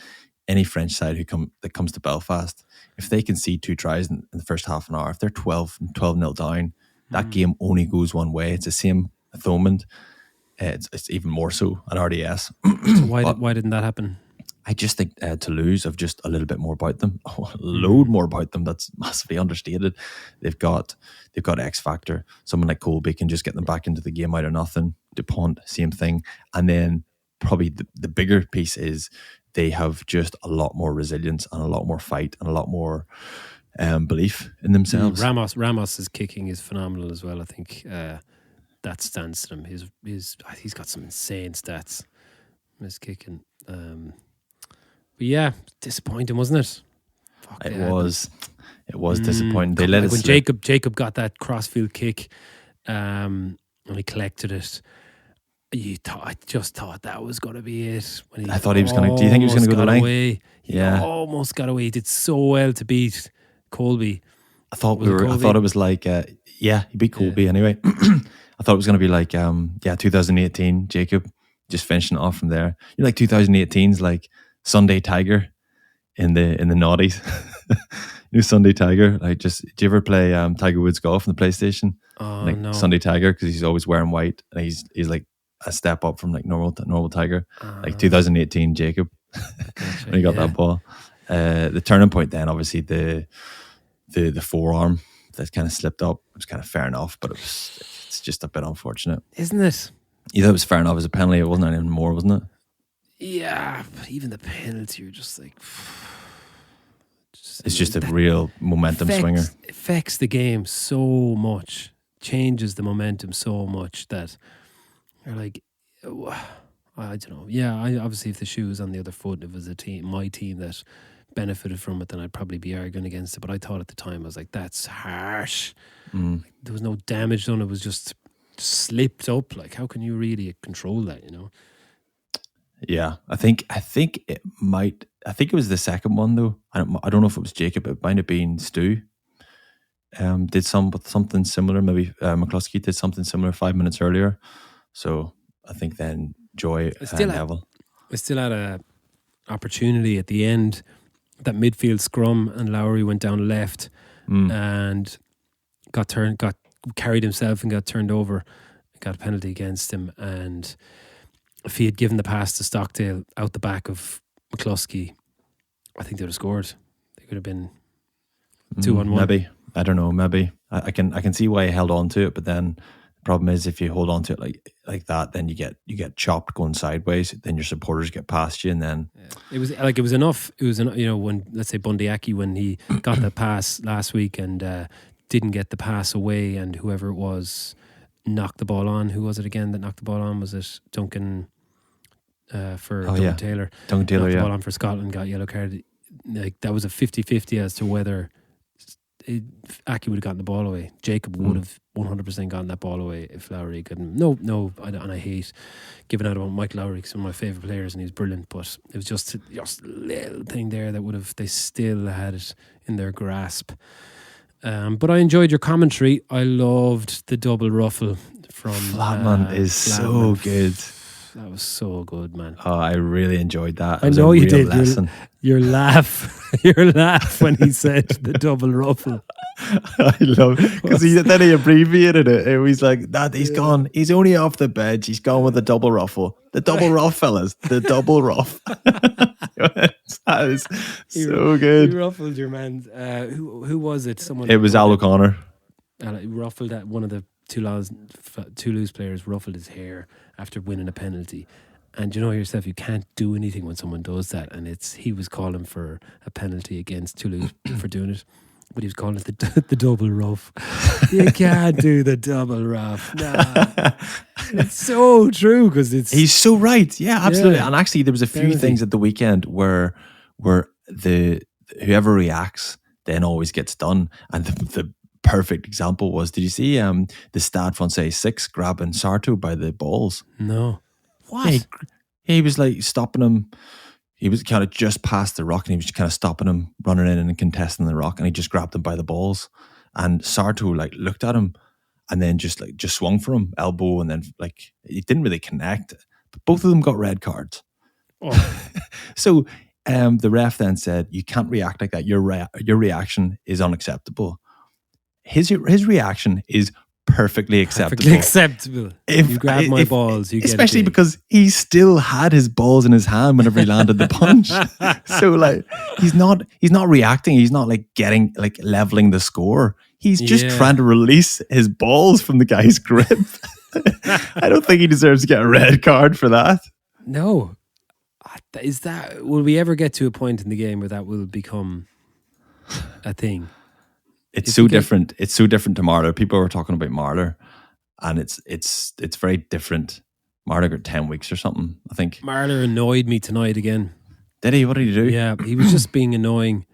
Any French side that comes to Belfast, if they concede 2 tries in the first half an hour, if they're 12-0 down, that game only goes one way. It's the same at Thomond. It's even more so at RDS. So why didn't that happen? I just think Toulouse have just a little bit more about them, a load more about them. That's massively understated. They've got X factor. Someone like Colby can just get them back into the game out of nothing. DuPont, same thing. And then probably the bigger piece is they have just a lot more resilience and a lot more fight and a lot more belief in themselves. Ramos's kicking is phenomenal as well. I think that stands to him. He's got some insane stats. His kicking. But yeah, disappointing, wasn't it? It was disappointing. They let it when slip. Jacob got that crossfield kick, and he collected it. I just thought that was going to be it. I thought he was going to. Do you think he was going to go the length? Away. Yeah, he almost got away. He did so well to beat Colby. I thought it was like, he beat Colby anyway. I thought it was going to be like, 2018 Jacob just finishing it off from there. You know, like 2018's like Sunday Tiger in the naughties. New Sunday Tiger. Like, do you ever play Tiger Woods golf on the PlayStation? Oh, like no. Sunday Tiger, because he's always wearing white and he's like a step up from like normal Tiger. Like 2018 Jacob when he got that ball. The turning point then, obviously the forearm that kind of slipped up was kind of fair enough, but it's just a bit unfortunate, isn't it? You thought it was fair enough as a penalty. It wasn't anything more, wasn't it? Yeah, but even the penalty, you're just like, it's just a real momentum swinger. Affects the game so much, changes the momentum so much that you're like, I don't know. Yeah, obviously if the shoe was on the other foot, if it was my team that benefited from it, then I'd probably be arguing against it. But I thought at the time, I was like, that's harsh. Like, there was no damage done. It was just slipped up. Like, how can you really control that, you know? Yeah, I think it might. I think it was the second one though. I don't know if it was Jacob. It might have been Stu. Did something similar. Maybe McCluskey did something similar 5 minutes earlier. So I think then Joy and Neville. I still had a opportunity at the end. That midfield scrum, and Lowry went down left and got carried himself and got turned over. Got a penalty against him, and if he had given the pass to Stockdale out the back of McCluskey, I think they would have scored. They could have been 2-on-1. Maybe. I don't know. Maybe. I can see why he held on to it, but then the problem is if you hold on to it like that, then you get chopped going sideways. Then your supporters get past you, and then it was enough. It was when, let's say, Bundyaki, when he got the pass last week and didn't get the pass away, and whoever it was knocked the ball on. Who was it again that knocked the ball on? Was it Duncan for Duncan Taylor? Duncan Taylor, knocked the ball on for Scotland, got yellow card. Like, that was a 50-50 as to whether Aki would have gotten the ball away. Jacob would have 100% gotten that ball away if Lowry couldn't. No, and I hate giving out about Mike Lowry, because he's one of my favourite players and he's brilliant, but it was just a little thing there that they still had it in their grasp. But I enjoyed your commentary. I loved the double ruffle from Flatman is so good. That was so good, man. Oh, I really enjoyed that. I know you did. Your laugh when he said the double ruffle. I love it because then he abbreviated it. It was like that. He's gone. He's only off the bench. He's gone with the double ruffle. The double ruff, fellas. The double ruff. That is so good. He ruffled your man. Who was it? Someone. It was Al O'Connor. He ruffled that one of the Toulouse players ruffled his hair after winning a penalty. And you know yourself, you can't do anything when someone does that. And he was calling for a penalty against Toulouse for doing it. But he was calling it the double ruff. You can't do the double ruff. Nah. It's so true, because he's so right. Yeah, absolutely. Yeah. And actually, there was a few things at the weekend where the whoever reacts then always gets done. And the perfect example was, did you see the Stade Francais 6 grabbing Sarto by the balls? No. What? He was like stopping him. He was kind of just past the rock, and he was kind of stopping him, running in and contesting the rock, and he just grabbed him by the balls. and Sarto like looked at him and then just swung for him, elbow, and then like it didn't really connect. But both of them got red cards. Oh. So the ref then said, "You can't react like that. Your reaction is unacceptable." His reaction is perfectly acceptable. Perfectly acceptable. If you grab my balls, you get especially a D. because he still had his balls in his hand whenever he landed the punch. So like he's not reacting. He's not like getting like leveling the score. He's just trying to release his balls from the guy's grip. I don't think he deserves to get a red card for that. No. Will we ever get to a point in the game where that will become a thing? It's so different. It's so different to Marler. People were talking about Marler, and it's very different. Marler got 10 weeks or something, I think. Marler annoyed me tonight again. Did he? What did he do? Yeah, he was just being annoying.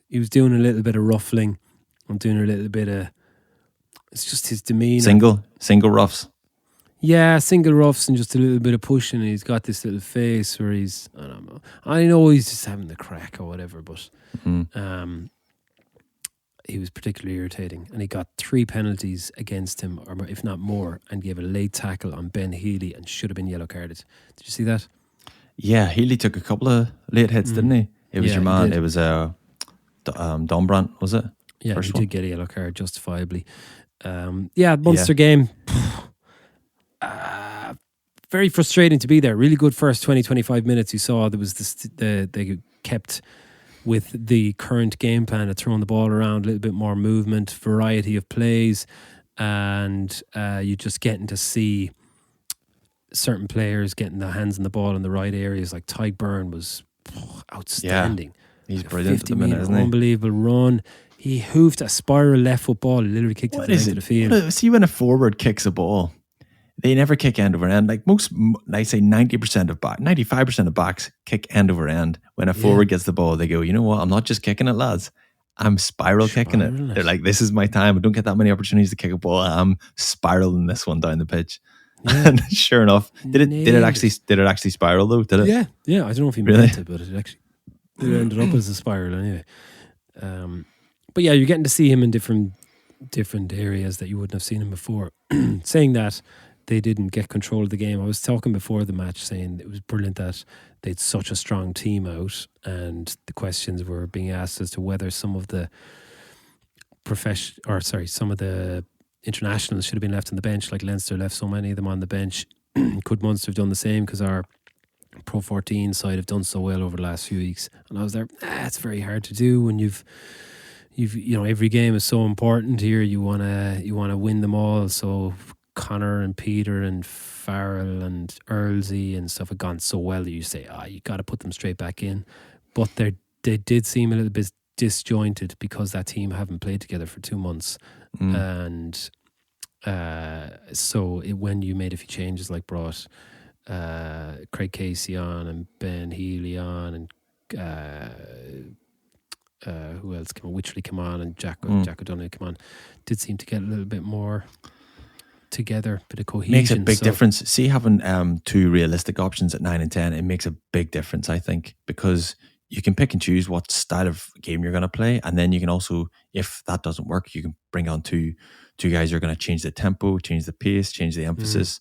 He was doing a little bit of ruffling. I'm doing a little bit of... It's just his demeanour. Single roughs. Yeah, single roughs and just a little bit of pushing. He's got this little face where he's... I don't know. I know he's just having the crack or whatever, but... he was particularly irritating, and he got 3 penalties against him, or if not more, and gave a late tackle on Ben Healy and should have been yellow carded. Did you see that? Yeah, Healy took a couple of late hits, didn't he? It was your man. It was Dombrant, was it? Yeah, First he one. did get a yellow card, justifiably. Munster game. Very frustrating to be there. Really good first 20-25 minutes. You saw there was they kept with the current game plan of throwing the ball around, a little bit more movement, variety of plays, and you're just getting to see certain players getting their hands on the ball in the right areas. Like Tyke Byrne was outstanding. Yeah, he's brilliant at the minute, isn't he? Unbelievable run. He hoofed a spiral left foot ball. He literally kicked it to the end of the field. See, when a forward kicks a ball, they never kick end over end. Like most, I say 95% of backs kick end over end. When a forward gets the ball, they go, you know what? I'm not just kicking it, lads. I'm spiral kicking it. They're like, this is my time. I don't get that many opportunities to kick a ball. I'm spiraling this one down the pitch. Yeah. And sure enough, did it actually spiral though? Did it? Yeah. I don't know if he meant it, but it ended up as a spiral anyway. But yeah, you're getting to see him in different areas that you wouldn't have seen him before. Saying that, they didn't get control of the game. I was talking before the match saying it was brilliant that they had such a strong team out, and the questions were being asked as to whether some of the some of the internationals should have been left on the bench, like Leinster left so many of them on the bench. Could Munster have done the same? Because our Pro 14 side have done so well over the last few weeks. And I was there, it's very hard to do when you've every game is so important here. You wanna win them all. So Connor and Peter and Farrell and Earlsey and stuff have gone so well that you say, you got to put them straight back in. But they did seem a little bit disjointed because that team haven't played together for 2 months. And so when you made a few changes, like brought Craig Casey on and Ben Healy on and who else came on? Wycherley came on and Jack O'Donoghue came on. Did seem to get a little bit more together, bit of cohesion. Makes a big difference. See, having 2 realistic options at 9 and 10, it makes a big difference, I think, because you can pick and choose what style of game you're going to play, and then you can also, if that doesn't work, you can bring on two guys who are going to change the tempo, change the pace, change the emphasis.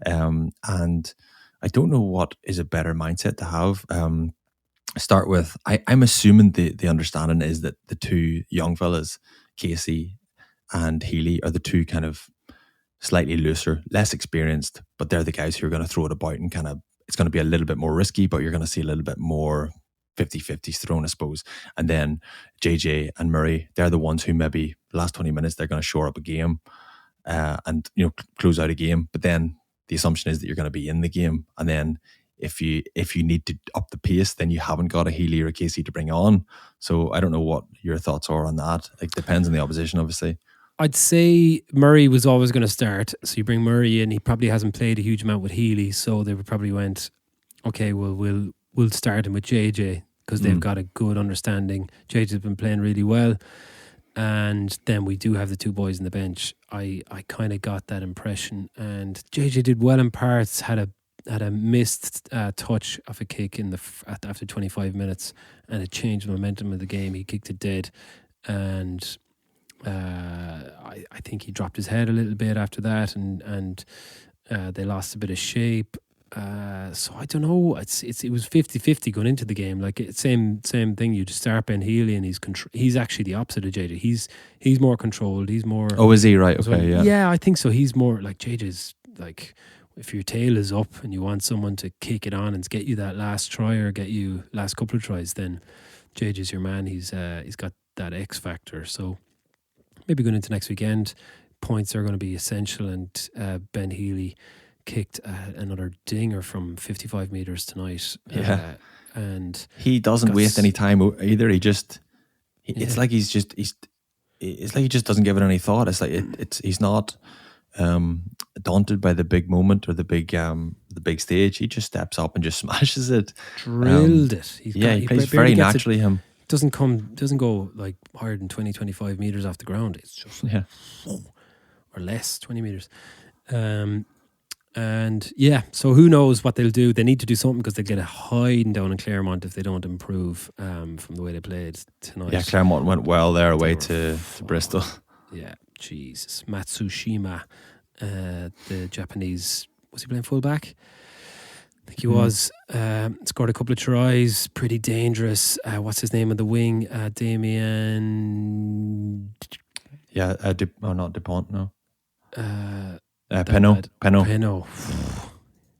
And I don't know what is a better mindset to have. Start with, I'm assuming the understanding is that the 2 young fellas, Casey and Healy, are the 2 kind of slightly looser, less experienced, but they're the guys who are going to throw it about and kind of, it's going to be a little bit more risky, but you're going to see a little bit more 50-50s thrown, I suppose. And then JJ and Murray, they're the ones who maybe the last 20 minutes, they're going to shore up a game and, close out a game. But then the assumption is that you're going to be in the game. And then if you need to up the pace, then you haven't got a Healy or a Casey to bring on. So I don't know what your thoughts are on that. It depends on the opposition, obviously. I'd say Murray was always going to start. So you bring Murray in, he probably hasn't played a huge amount with Healy, so they probably went, okay, well, we'll start him with JJ because they've got a good understanding. JJ's been playing really well. And then we do have the 2 boys in the bench. I kind of got that impression. And JJ did well in parts, had a missed touch of a kick after 25 minutes, and it changed the momentum of the game. He kicked it dead. And I think he dropped his head a little bit after that, and they lost a bit of shape. So I don't know. It was 50-50 going into the game. Like same thing. You just start Ben Healy, and he's actually the opposite of JJ. He's more controlled. He's more. Oh, is he right? Okay, yeah. Yeah, I think so. He's more like JJ's. Like if your tail is up and you want someone to kick it on and get you that last try or get you last couple of tries, then JJ's your man. He's got that X factor. So maybe going into next weekend, points are going to be essential. And Ben Healy kicked another dinger from 55 meters tonight. Yeah. And he doesn't waste any time either. It's like he just doesn't give it any thought. It's like he's not daunted by the big moment or the big stage. He just steps up and just smashes it. Drilled it. He plays very naturally. Him doesn't go like higher than 20-25 meters off the ground. It's just or less, 20 meters. And yeah, so who knows what they'll do? They need to do something because they'll get a hiding down in Claremont if they don't improve from the way they played tonight. Yeah, Claremont went well there away to Bristol. Yeah, Jesus. Matsushima, the Japanese, was he playing fullback? I think he was. Scored a couple of tries, pretty dangerous. What's his name on the wing? Damien. Yeah, not DuPont, no. Penno. Penno.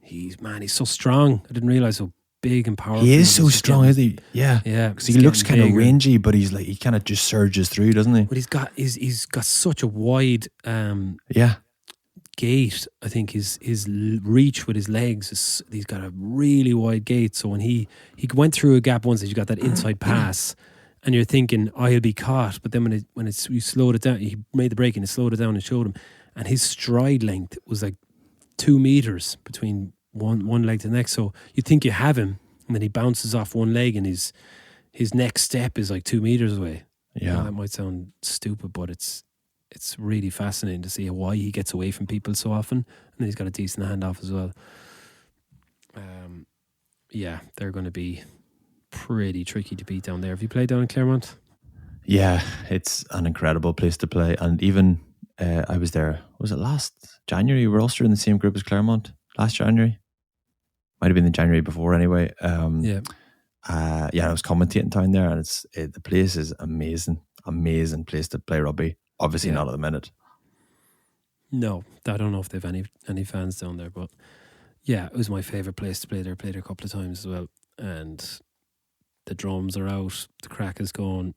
He's so strong. I didn't realise how big and powerful he is. So strong, isn't he? Yeah, yeah. Because he looks kind of rangy, but he kind of just surges through, doesn't he? But he's got such a wide gait. I think his reach with his legs he's got a really wide gait. So when he went through a gap once, he got that inside pass, and you're thinking, he'll be caught. But then when you slowed it down, he made the break and it slowed it down and showed him. And his stride length was like 2 meters between one leg to the next. So you think you have him, and then he bounces off one leg, and his next step is like 2 meters away. Yeah, that might sound stupid, but it's really fascinating to see why he gets away from people so often, and then he's got a decent handoff as well. Yeah, they're going to be pretty tricky to beat down there. Have you played down in Claremont? Yeah, it's an incredible place to play, and even. I was there. Was it last January? We were Ulster in the same group as Claremont last January. Might have been the January before, anyway. I was commentating down there, and the place is amazing place to play rugby. Obviously, not at the minute. No, I don't know if they've any fans down there, but yeah, it was my favourite place to play there. Played there a couple of times as well, and the drums are out, the crack is going.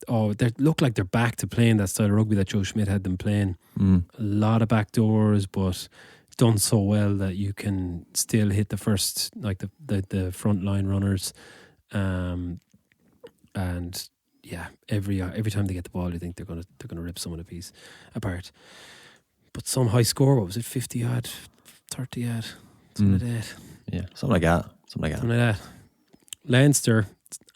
Oh, they look like they're back to playing that style of rugby that Joe Schmidt had them playing. A lot of back doors, but done so well that you can still hit the first, like the front line runners. And yeah, every time they get the ball, you think they're gonna rip someone apart. But some high score, what was it, 50 odd, 30 odd, something like that. Yeah, something like that. Leinster,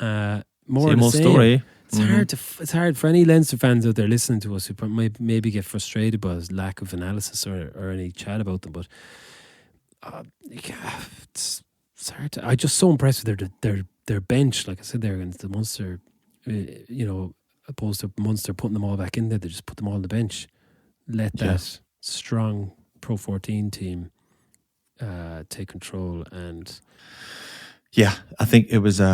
more same the old same. story. It's hard for any Leinster fans out there listening to us who might maybe get frustrated by his lack of analysis or any chat about them. But it's hard to. I'm just so impressed with their bench. Like I said, there against the Munster, opposed to Munster putting them all back in there. They just put them all on the bench. Let that strong Pro 14 team take control and. Yeah, I think it was it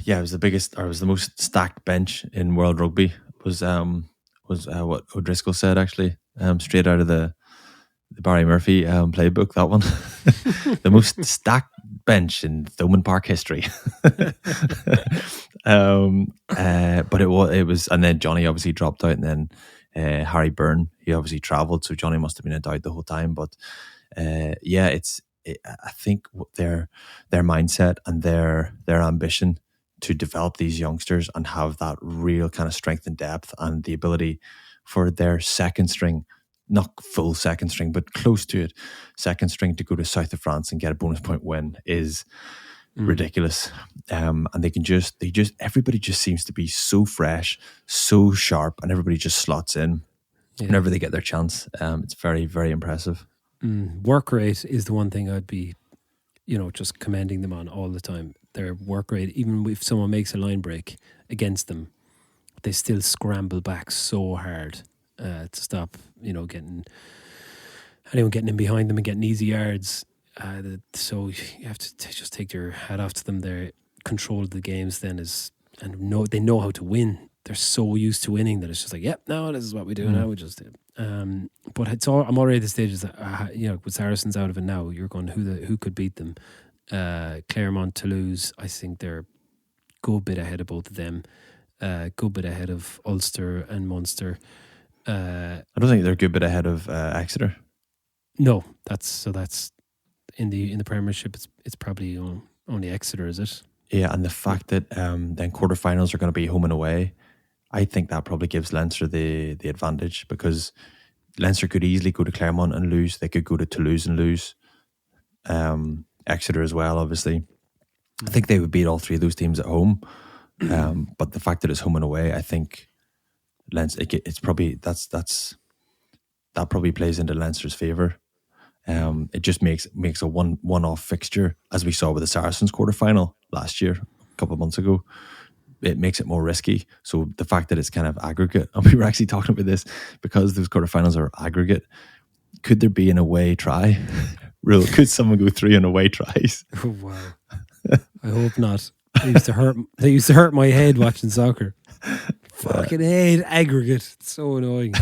was the biggest, or it was the most stacked bench in world rugby. Was what O'Driscoll said, actually, straight out of the Barry Murphy playbook, that one. The most stacked bench in Thomond Park history. But it was, and then Johnny obviously dropped out, and then Harry Byrne, he obviously travelled, so Johnny must have been a doubt the whole time. But I think their mindset and their ambition to develop these youngsters and have that real kind of strength and depth, and the ability for their second string, not full second string, but close to it, second string, to go to south of France and get a bonus point win is ridiculous. And everybody just seems to be so fresh, so sharp, and everybody just slots in whenever they get their chance. It's very, very impressive. Work rate is the one thing I'd be, just commending them on all the time. Their work rate, even if someone makes a line break against them, they still scramble back so hard. to stop, getting anyone getting in behind them and getting easy yards. So you have to just take your hat off to them. Their control of the games then they know how to win. They're so used to winning that it's just like, yep, no, this is what we do now. We just do. But I'm already at the stage that with Saracens out of it now, you're going who could beat them. Clermont, Toulouse, I think they're a good bit ahead of both of them. Good bit ahead of Ulster and Munster. I don't think they're a good bit ahead of Exeter. No, that's in the Premiership. It's probably only Exeter, is it? Yeah, and the fact that then quarterfinals are going to be home and away, I think that probably gives Leinster the advantage, because Leinster could easily go to Clermont and lose. They could go to Toulouse and lose. Exeter as well, obviously. I think they would beat all three of those teams at home. But the fact that it's home and away, I think Leinster, it's probably that probably plays into Leinster's favour. It just makes a one-off fixture, as we saw with the Saracens quarterfinal last year, a couple of months ago. It makes it more risky. So the fact that it's kind of aggregate, and we were actually talking about this, because those quarterfinals are aggregate, could there be an away try rule? Could someone go 3 on away tries? Oh, wow. I hope not. They used to hurt my head watching soccer. Fucking hate aggregate. It's so annoying.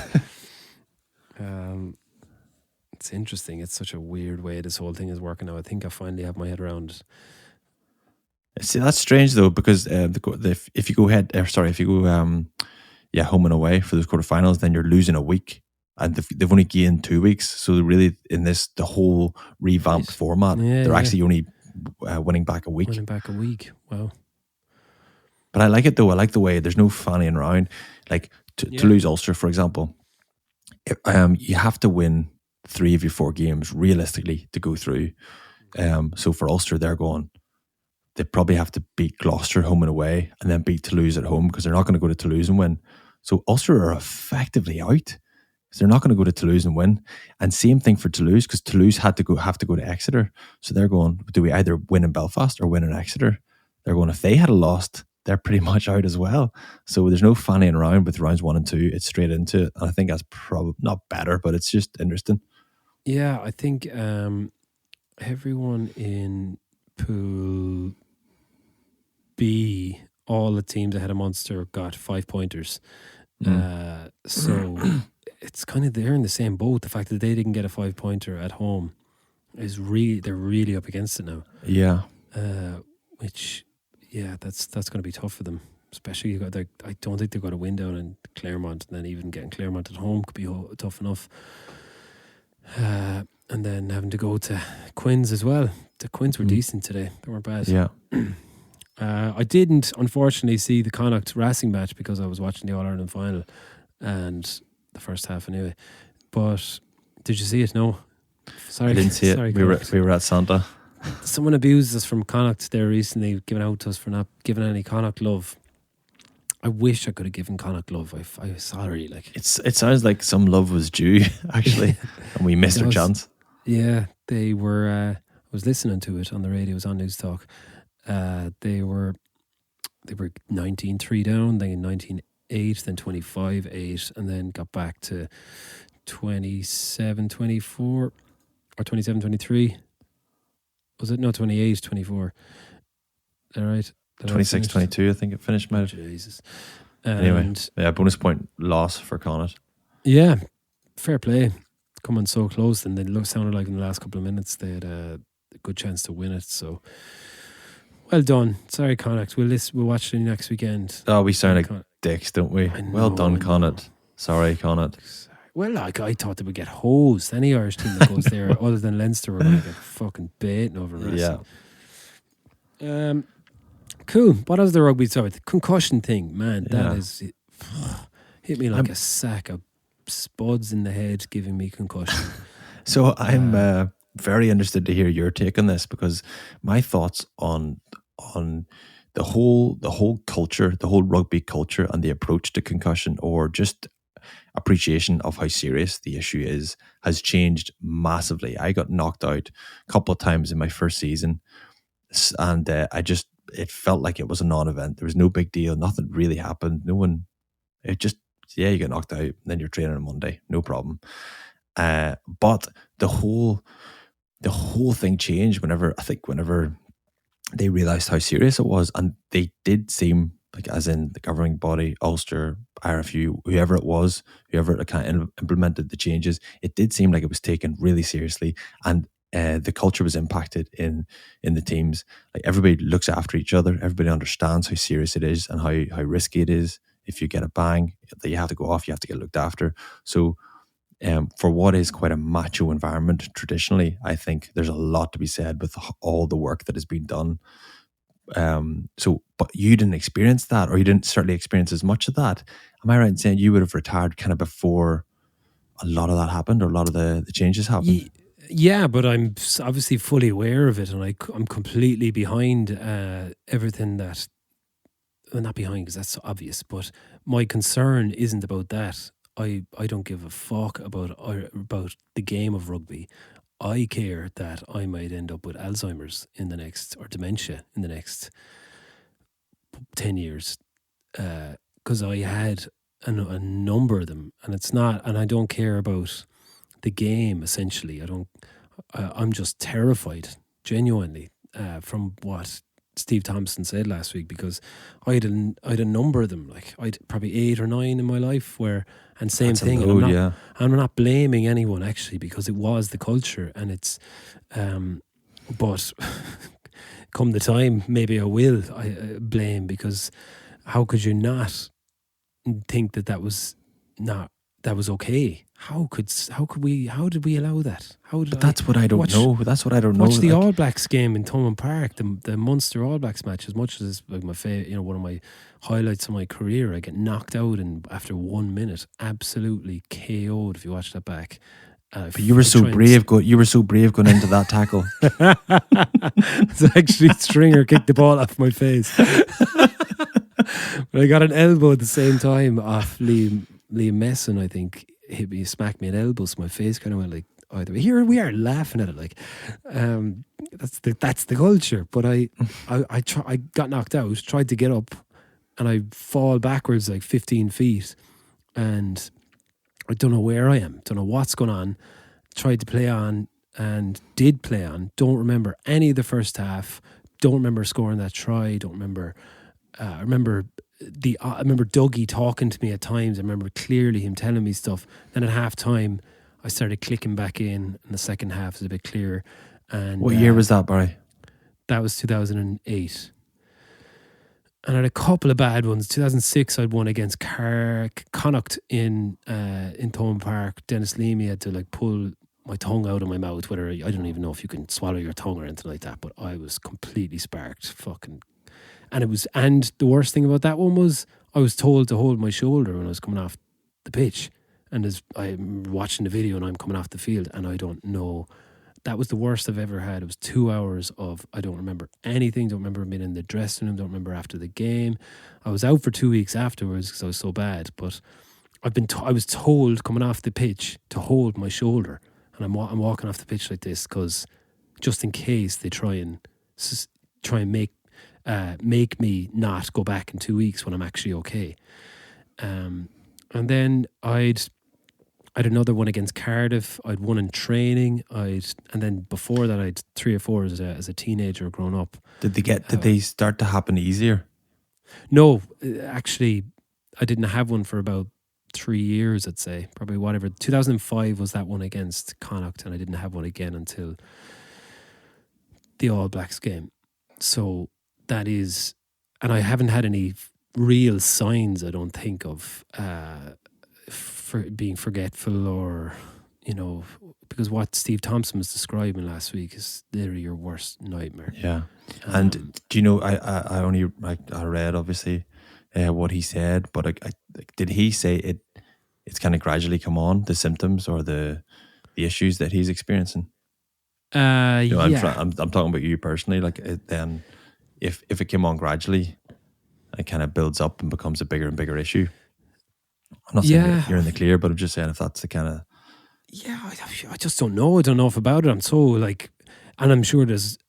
It's interesting. It's such a weird way this whole thing is working now. I think I finally have my head around it. See, that's strange though, because if you go home and away for those quarterfinals, then you're losing a week, and they've only gained 2 weeks. So really, in the whole revamped format, they're actually only winning back a week. Winning back a week. Wow. But I like it though. I like the way there's no fanning around. Like to lose Ulster, for example, you have to win 3 of your 4 games realistically to go through. So for Ulster, they probably have to beat Gloucester home and away, and then beat Toulouse at home, because they're not going to go to Toulouse and win. So Ulster are effectively out, because they're not going to go to Toulouse and win. And same thing for Toulouse, because Toulouse have to go to Exeter. So they're going, do we either win in Belfast or win in Exeter? They're going, if they had lost, they're pretty much out as well. So there's no fanning around with rounds 1 and 2. It's straight into it. And I think that's probably not better, but it's just interesting. Yeah, I think everyone in Pool B, all the teams ahead of Munster got 5-pointers. So it's kind of, they're in the same boat. The fact that they didn't get a 5-pointer at home they're really up against it now. Yeah. Which, that's going to be tough for them. Especially, I don't think they've got a win down in Clermont, and then even getting Clermont at home could be tough enough. And then having to go to Quins as well. The Quins were decent today. They weren't bad. Yeah. I didn't, unfortunately, see the Connacht Racing match, because I was watching the All-Ireland final and the first half anyway. But did you see it? No. Sorry. I didn't see it. Sorry, we were at Santa. Someone abused us from Connacht there recently, giving out to us for not giving any Connacht love. I wish I could have given Connacht love. I was sorry. It sounds like some love was due, actually, and we missed our chance. Yeah, they were. I was listening to it on the radio. It was on News Talk. They were 19-3 down, then 19-8, then 25-8, and then got back to 27-24 or 27-23. Was it? No, 28-24. All right. 26-22, I think it finished. Oh, Jesus. Anyway, bonus point loss for Connacht. Yeah, fair play. Coming so close, and they sounded like in the last couple of minutes they had a good chance to win it. So, well done. Sorry, Connacht. We'll watch it next weekend. Oh, we sound like dicks, don't we? Well done, Connacht. Sorry, Connacht. Well, I thought they would get hosed. Any Irish team that goes there, other than Leinster, were going to get fucking baiting over wrestling. Yeah. Cool. What else the rugby stuff? The concussion thing, man. That is hit me like a sack of spuds in the head, giving me concussion. So I'm very interested to hear your take on this, because my thoughts on the whole culture, the whole rugby culture, and the approach to concussion, or just appreciation of how serious the issue is, has changed massively. I got knocked out a couple of times in my first season, and it felt like it was a non-event. There was no big deal. Nothing really happened. No one. It just Yeah, you get knocked out, then you're training on Monday, no problem. But the whole thing changed whenever they realised how serious it was, and they did seem like, as in the governing body, Ulster, RFU, whoever it was, whoever kind of implemented the changes, it did seem like it was taken really seriously, and the culture was impacted in the teams. Like, everybody looks after each other, everybody understands how serious it is and how risky it is. If you get a bang, that you have to go off, you have to get looked after. So for what is quite a macho environment traditionally, I think there's a lot to be said with all the work that has been done. But you didn't experience that, or you didn't certainly experience as much of that. Am I right in saying you would have retired kind of before a lot of that happened, or a lot of the changes happened? Yeah, but I'm obviously fully aware of it, and I'm completely behind everything that. Well, not behind, because that's obvious, but my concern isn't about that. I don't give a fuck about the game of rugby. I care that I might end up with Alzheimer's or dementia in the next 10 years, because I had a number of them, and I don't care about the game. Essentially, I'm just terrified, genuinely, from what Steve Thompson said last week, because I had a number of them, like I'd probably 8 or 9 in my life, and same That's a thing. load, And I'm not blaming anyone, actually, because it was the culture, and it's but come the time, maybe I will blame, because how could you not think that was okay? How did we allow that? But that's what I don't know. That's what I don't know. Watch the All Blacks game in Thomond Park, the Munster All Blacks match. As much as it's like my favorite, one of my highlights of my career, I get knocked out after 1 minute, absolutely KO'd. If you watch that back, but you were so brave. You were so brave going into that tackle. It's actually Stringer kicked the ball off my face, but I got an elbow at the same time off Liam Messon. I think hit me, smacked me an elbow, so my face kind of went like either way. Here we are laughing at it, like that's the culture. But I got knocked out, tried to get up, and I fall backwards like 15 feet, and I don't know where I am, don't know what's going on. Tried to play on and did play on. Don't remember any of the first half. Don't remember scoring that try. Don't remember. I remember Dougie talking to me at times. I remember clearly him telling me stuff. Then at half time, I started clicking back in, and the second half was a bit clearer. And what year was that, Barry? That was 2008. And I had a couple of bad ones. 2006, I'd won against Connacht in Thomond Park. Dennis Leamy had to pull my tongue out of my mouth. I don't even know if you can swallow your tongue or anything like that, but I was completely sparked. And the worst thing about that one was I was told to hold my shoulder when I was coming off the pitch. And as I'm watching the video and I'm coming off the field, and I don't know. That was the worst I've ever had. It was 2 hours of, I don't remember anything. Don't remember being in the dressing room. Don't remember after the game. I was out for 2 weeks afterwards because I was so bad. But I was told coming off the pitch to hold my shoulder, and I'm walking off the pitch like this because just in case they try and make me not go back in 2 weeks when I'm actually okay. And then I had another one against Cardiff. I'd won in training. And then before that, I'd 3 or 4 as a teenager growing up. Did they start to happen easier? No, actually, I didn't have one for about 3 years, I'd say. Probably 2005 was that one against Connacht, and I didn't have one again until the All Blacks game. So that is, and I haven't had any real signs, I don't think, of for being forgetful or, because what Steve Thompson was describing last week is literally your worst nightmare. Yeah. And do you know, I read obviously what he said, but did he say it's kind of gradually come on, the symptoms or the issues that he's experiencing? Yeah. I'm talking about you personally. Then if it came on gradually, it kind of builds up and becomes a bigger and bigger issue. I'm not saying you're in the clear, but I'm just saying if that's the kind of... Yeah, I just don't know. I don't know enough about it. I'm so and I'm sure there's,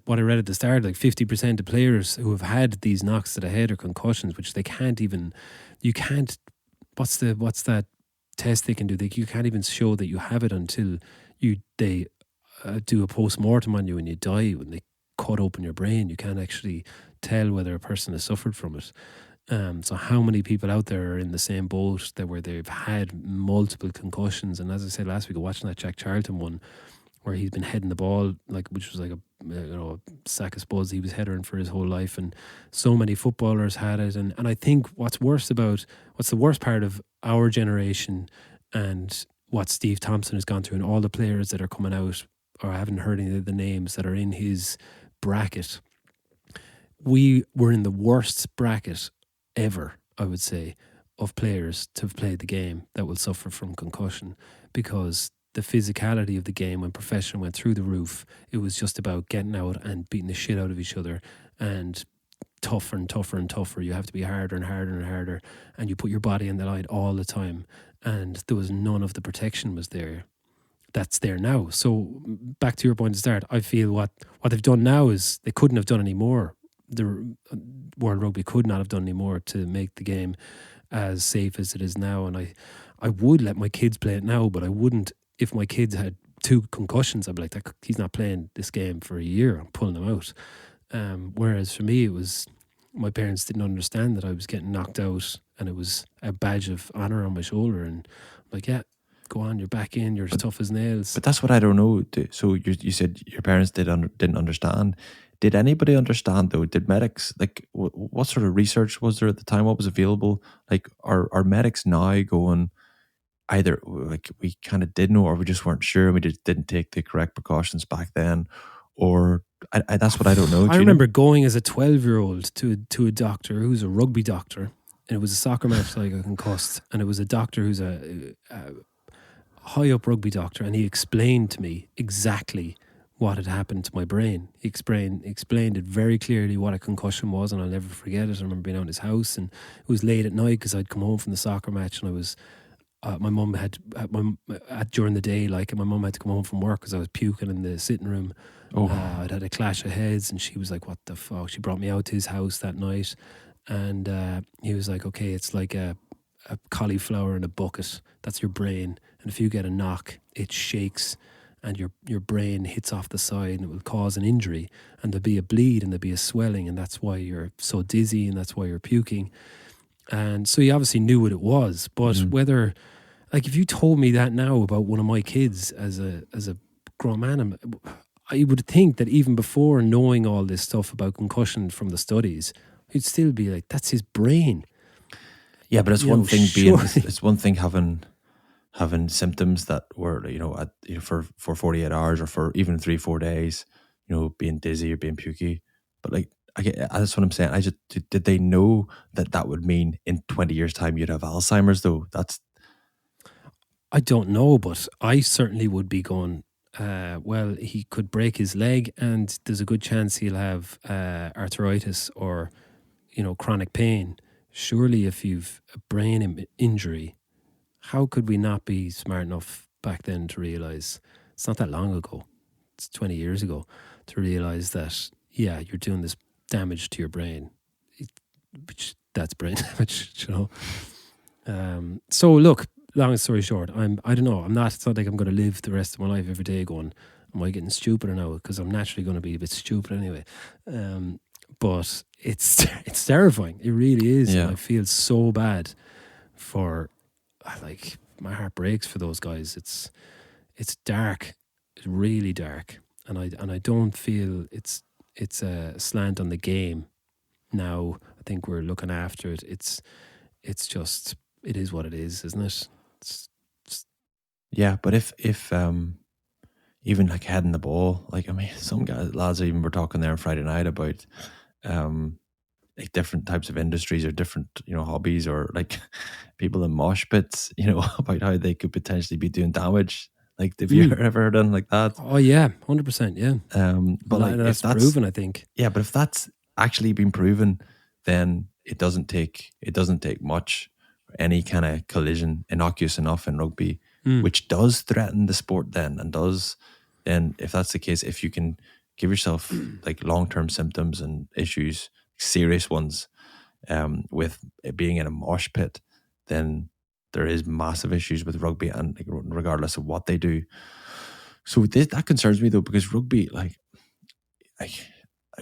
what I read at the start, 50% of players who have had these knocks to the head or concussions, which you can't what's that test they can do? You can't even show that you have it until they do a post-mortem on you when you die. When they cut open your brain, you can't actually tell whether a person has suffered from it. So how many people out there are in the same boat where they've had multiple concussions? And as I said last week, watching that Jack Charlton one, where he's been heading the ball, which was like a sack of spuds he was headering for his whole life, and so many footballers had it. And I think what's the worst part of our generation and what Steve Thompson has gone through, and all the players that are coming out, or I haven't heard any of the names that are in his bracket. We were in the worst bracket ever, I would say, of players to have played the game that will suffer from concussion, because the physicality of the game when profession went through the roof, it was just about getting out and beating the shit out of each other, and tougher and tougher and tougher. You have to be harder and harder and harder, and you put your body in the line all the time, and there was none of the protection was there that's there now. So back to your point at the start, I feel what they've done now is they couldn't have done any more. The World Rugby could not have done any more to make the game as safe as it is now. And I would let my kids play it now, but I wouldn't if my kids had 2 concussions. I'd be like, he's not playing this game for a year. I'm pulling him out. Whereas for me, it was my parents didn't understand that I was getting knocked out, and it was a badge of honour on my shoulder. And I'm like, yeah, go on, you're back in, you're as tough as nails. But that's what I don't know. So you said your parents didn't understand. Did anybody understand though? Did medics, like, what sort of research was there at the time? What was available? Like, are medics now going, either like we kind of did know, or we just weren't sure and we just didn't take the correct precautions back then? Or that's what I don't know. I remember going as a 12-year-old to a doctor who's a rugby doctor, and it was a soccer match that I got concussed, and it was a doctor who's a high up rugby doctor, and he explained to me exactly what had happened to my brain. He explained it very clearly what a concussion was, and I'll never forget it. I remember being out in his house, and it was late at night because I'd come home from the soccer match, and I was my mum had during the day, like, and my mum had to come home from work because I was puking in the sitting room. I'd had a clash of heads, and she was like, what the fuck? She brought me out to his house that night, and he was like, okay, it's like a cauliflower in a bucket. That's your brain, and if you get a knock, it shakes and your brain hits off the side, and it will cause an injury, and there'll be a bleed and there'll be a swelling, and that's why you're so dizzy and that's why you're puking. And so he obviously knew what it was, but whether, like, if you told me that now about one of my kids as a grown man, I would think that even before knowing all this stuff about concussion from the studies, he'd still be like, that's his brain. Yeah, but it's You one know, thing sure. it's one thing having symptoms that were, for 48 hours or for even 3-4 days, being dizzy or being pukey. But like, that's what I'm saying. Did they know that would mean in 20 years' time you'd have Alzheimer's though? I don't know, but I certainly would be going, well, he could break his leg and there's a good chance he'll have arthritis or, chronic pain. Surely if you've a brain injury, how could we not be smart enough back then to realise, it's not that long ago, it's 20 years ago, to realise that, yeah, you're doing this damage to your brain, which that's brain damage, So look, long story short, I don't know, it's not like I'm going to live the rest of my life every day going, am I getting stupider now? Because I'm naturally going to be a bit stupid anyway. But it's terrifying. It really is. Yeah. And I feel so bad for, like, my heart breaks for those guys. It's dark. It's really dark. And I don't feel it's a slant on the game now. I think we're looking after it. It's just, it is what it is, isn't it? Yeah, but if even like heading the ball, like, I mean, some lads even were talking there on Friday night about like different types of industries or different, hobbies, or like people in mosh pits, about how they could potentially be doing damage. Like, have you ever heard anything like that? Oh yeah, 100%, yeah. But like, that's if that's proven, I think. Yeah, but if that's actually been proven, then it doesn't take much for any kind of collision innocuous enough in rugby, which does threaten the sport then, and if that's the case, if you can give yourself like long-term symptoms and issues, serious ones, with it being in a mosh pit, then there is massive issues with rugby, and like, regardless of what they do. So that concerns me though, because rugby, like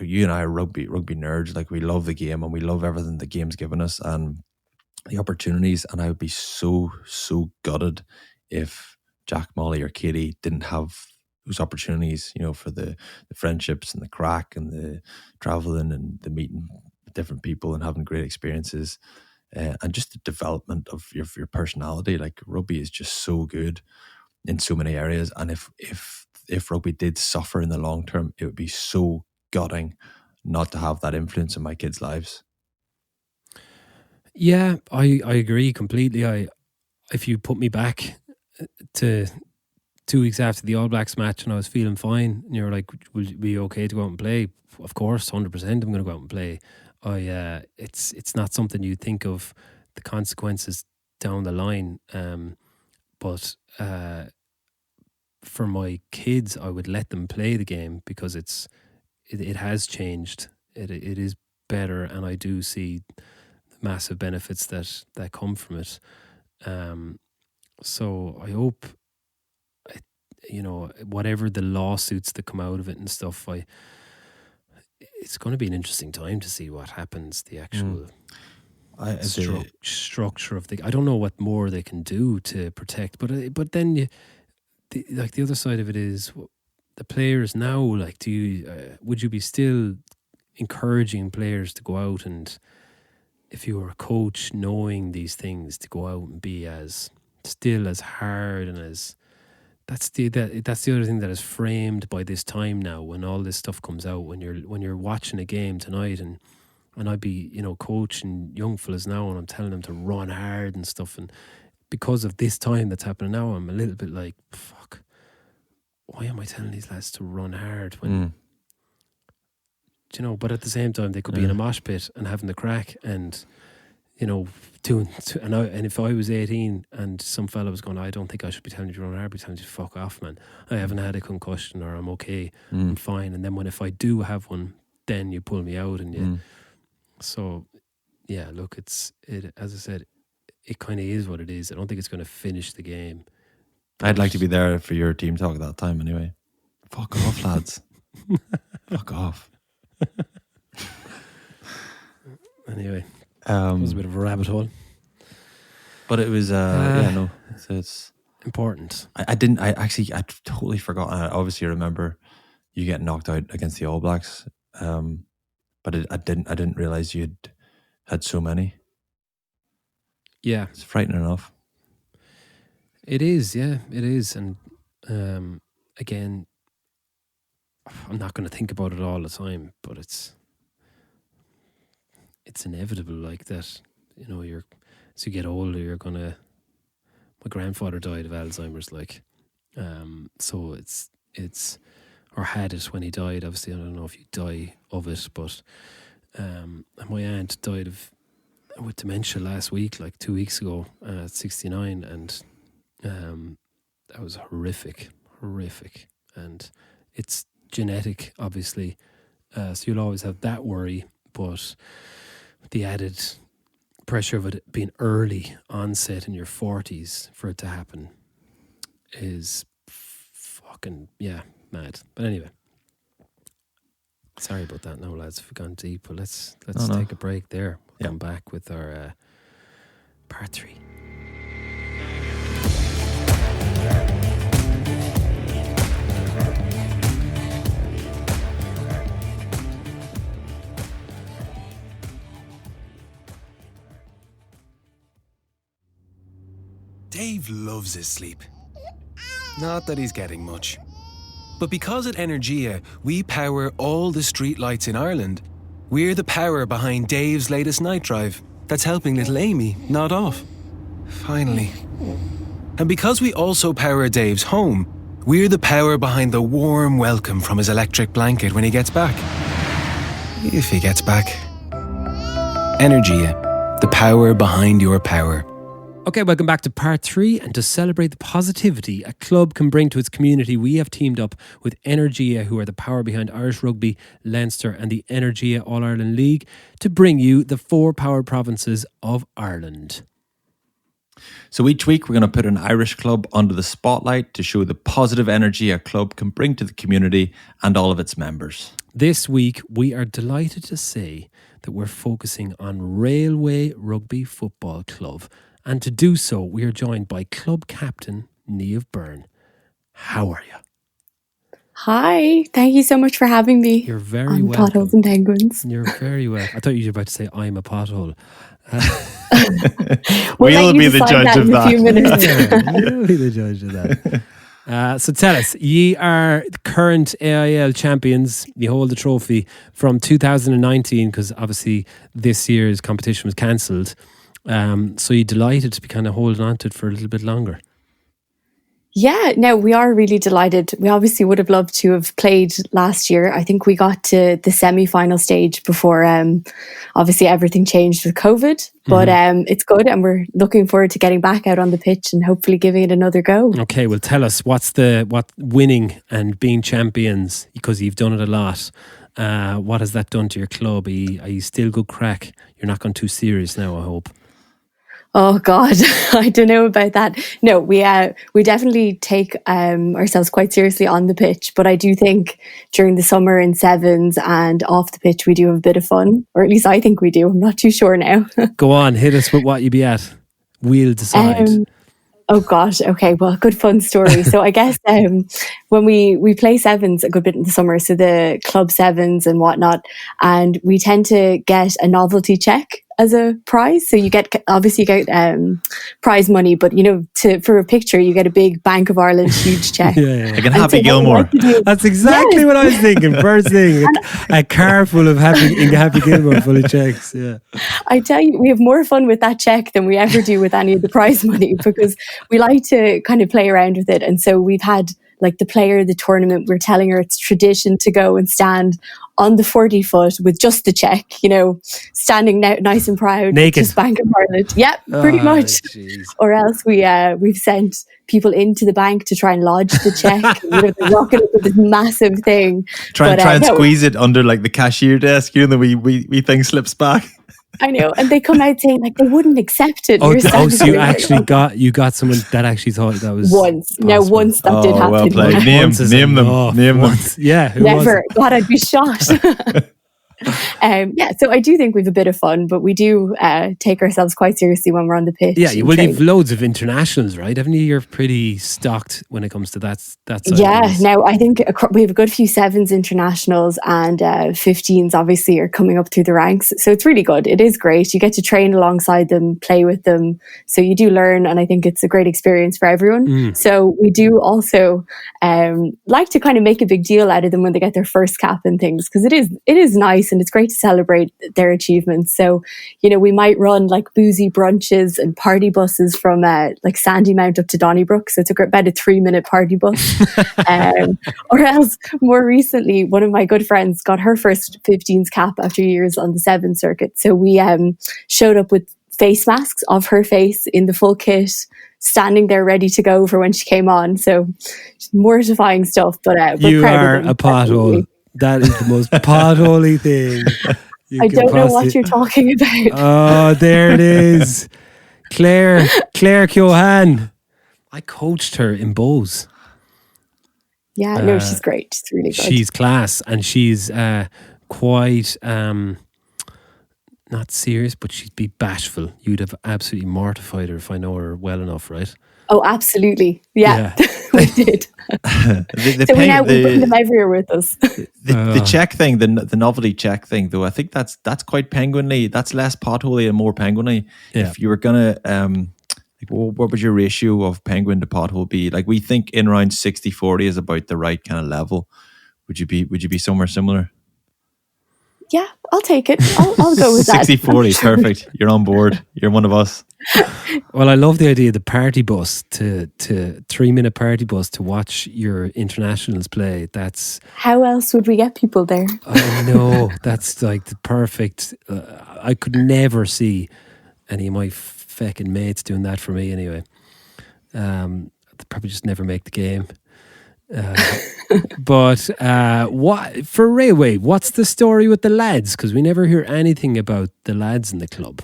you and I are rugby nerds. Like we love the game and we love everything the game's given us and the opportunities. And I would be so gutted if Jack, Molly, or Katie didn't have those opportunities, you know, for the friendships and the crack and the traveling and the meeting different people and having great experiences, and just the development of your personality. Like rugby is just so good in so many areas, and if rugby did suffer in the long term, it would be so gutting not to have that influence in my kids' lives. Yeah, I agree completely. If you put me back to 2 weeks after the All Blacks match and I was feeling fine, and you're like, "Will you be okay to go out and play?" Of course, 100%. I'm going to go out and play. It's not something you think of the consequences down the line. But for my kids, I would let them play the game because it has changed. It is better, and I do see the massive benefits that come from it. So I hope, whatever the lawsuits that come out of it and stuff, it's going to be an interesting time to see what happens. The actual structure of I don't know what more they can do to protect, but then the other side of it is the players now. Like, would you be still encouraging players to go out and, if you were a coach, knowing these things, to go out and be as hard and as that's the other thing that is framed by this time now, when all this stuff comes out, when you're watching a game tonight and I'd be, coaching young fellas now and I'm telling them to run hard and stuff, and because of this time that's happening now, I'm a little bit like, fuck, why am I telling these lads to run hard when but at the same time they could be in a mosh pit and having the crack and and if I was 18 and some fella was going, I don't think I should be telling you to run hard, I'd be telling you to fuck off, man. I haven't had a concussion, or I'm okay, I'm fine. And then if I do have one, then you pull me out and you. So yeah, look, it as I said, it kind of is what it is. I don't think it's going to finish the game. I'd like to be there for your team talk at that time anyway. Fuck off, lads. Fuck off. Anyway, it was a bit of a rabbit hole, but it was it's important. I totally forgot. I obviously remember you getting knocked out against the All Blacks, but I didn't realize you had so many. Yeah, it's frightening enough. It is, yeah, it is, and again, I'm not going to think about it all the time, but it's inevitable like that. As you get older, you're gonna. My grandfather died of Alzheimer's, so it's or had it when he died. Obviously, I don't know if you die of it, but my aunt died with dementia last week, 2 weeks ago, at 69, and that was horrific, and it's genetic, obviously. So you'll always have that worry, but the added pressure of it being early onset in your 40s for it to happen is fucking, mad. But anyway, sorry about that now, lads. We've gone deep, but let's take a break there. We'll come back with our part 3. Dave loves his sleep. Not that he's getting much. But because at Energia, we power all the street lights in Ireland, we're the power behind Dave's latest night drive that's helping little Amy nod off. Finally. And because we also power Dave's home, we're the power behind the warm welcome from his electric blanket when he gets back. If he gets back. Energia, the power behind your power. Okay, welcome back to part 3, and to celebrate the positivity a club can bring to its community, we have teamed up with Energia, who are the power behind Irish Rugby, Leinster and the Energia All-Ireland League, to bring you the 4 power provinces of Ireland. So each week we're going to put an Irish club under the spotlight to show the positive energy a club can bring to the community and all of its members. This week, we are delighted to say that we're focusing on Railway Rugby Football Club. And to do so, we are joined by club captain Niamh Byrne. How are you? Hi, thank you so much for having me. You're very on welcome. Potholes and Penguins. You're very welcome. I thought you were about to say, I'm a pothole. We'll be the judge of that. In a few minutes. You'll be the judge of that. So tell us, ye are the current AIL champions. You hold the trophy from 2019 because obviously this year's competition was cancelled. So you're delighted to be kind of holding on to it for a little bit longer. Yeah, no, we are really delighted. We obviously would have loved to have played last year. I think we got to the semi-final stage before obviously everything changed with COVID. But it's good and we're looking forward to getting back out on the pitch and hopefully giving it another go. Okay, well tell us, what winning and being champions, because you've done it a lot, what has that done to your club? Are you still good crack? You're not gone too serious now, I hope. Oh God, I don't know about that. No, we definitely take ourselves quite seriously on the pitch, but I do think during the summer in sevens and off the pitch we do have a bit of fun, or at least I think we do. I'm not too sure now. Go on, hit us with what you be at. We'll decide. Oh gosh, okay, well, good fun story. So I guess when we play sevens a good bit in the summer, so the club sevens and whatnot, and we tend to get a novelty check as a prize. So you get prize money, but for a picture you get a big Bank of Ireland huge check. Yeah. Like in Happy Gilmore. That's exactly what I was thinking. First thing, a car full of Happy Gilmore full of checks. Yeah. I tell you, we have more fun with that check than we ever do with any of the prize money because we like to kind of play around with it. And so we've had like the player of the tournament, we're telling her it's tradition to go and stand on the 40 foot with just the check, standing nice and proud. Naked. Just Bank of Ireland. Yeah, pretty much. Geez. Or else we've sent people into the bank to try and lodge the check. They're rocking up with this massive thing. Try and squeeze it under like the cashier desk, the wee thing slips back. I know, and they come out saying like they wouldn't accept it. So you actually got someone that actually thought that was once. Now, once that did happen. Well played. Name them. Yeah, who never. God, I'd be shocked. So I do think we've a bit of fun, but we do take ourselves quite seriously when we're on the pitch. Yeah, you've loads of internationals, right? Haven't you? You're pretty stocked when it comes to that side. Yeah, now I think we have a good few sevens internationals and 15s obviously are coming up through the ranks. So it's really good. It is great. You get to train alongside them, play with them. So you do learn, and I think it's a great experience for everyone. So we do also like to kind of make a big deal out of them when they get their first cap and things, because it is nice and it's great to celebrate their achievements. So, we might run like boozy brunches and party buses from like Sandymount up to Donnybrook. So it's about a 3-minute party bus. Or else more recently, one of my good friends got her first 15s cap after years on the 7 circuit. So we showed up with face masks of her face in the full kit, standing there ready to go for when she came on. So mortifying stuff, but you proud are of them, a pothole. That is the most potholy thing. I don't know what you're talking about. Oh, there it is. Claire Keohan. I coached her in Bowes. Yeah, no, she's great. She's really good. She's class, and she's quite not serious, but she'd be bashful. You'd have absolutely mortified her if I know her well enough, right? Oh, absolutely. Yeah. We did. We bring them everywhere with us. The check thing, the novelty check thing, though, I think that's quite penguinly. That's less potholy and more penguinly. Yeah. If you were gonna, what would your ratio of penguin to pothole be? Like, we think in around 60-40 is about the right kind of level. Would you be somewhere similar? Yeah, I'll take it. I'll go with that. 60-40, perfect. You're on board. You're one of us. Well, I love the idea of the party bus to 3-minute party bus to watch your internationals play. That's how else would we get people there? I know, that's like the perfect. I could never see any of my feckin' mates doing that for me anyway. They'd probably just never make the game. But what for Railway? What's the story with the lads? Because we never hear anything about the lads in the club.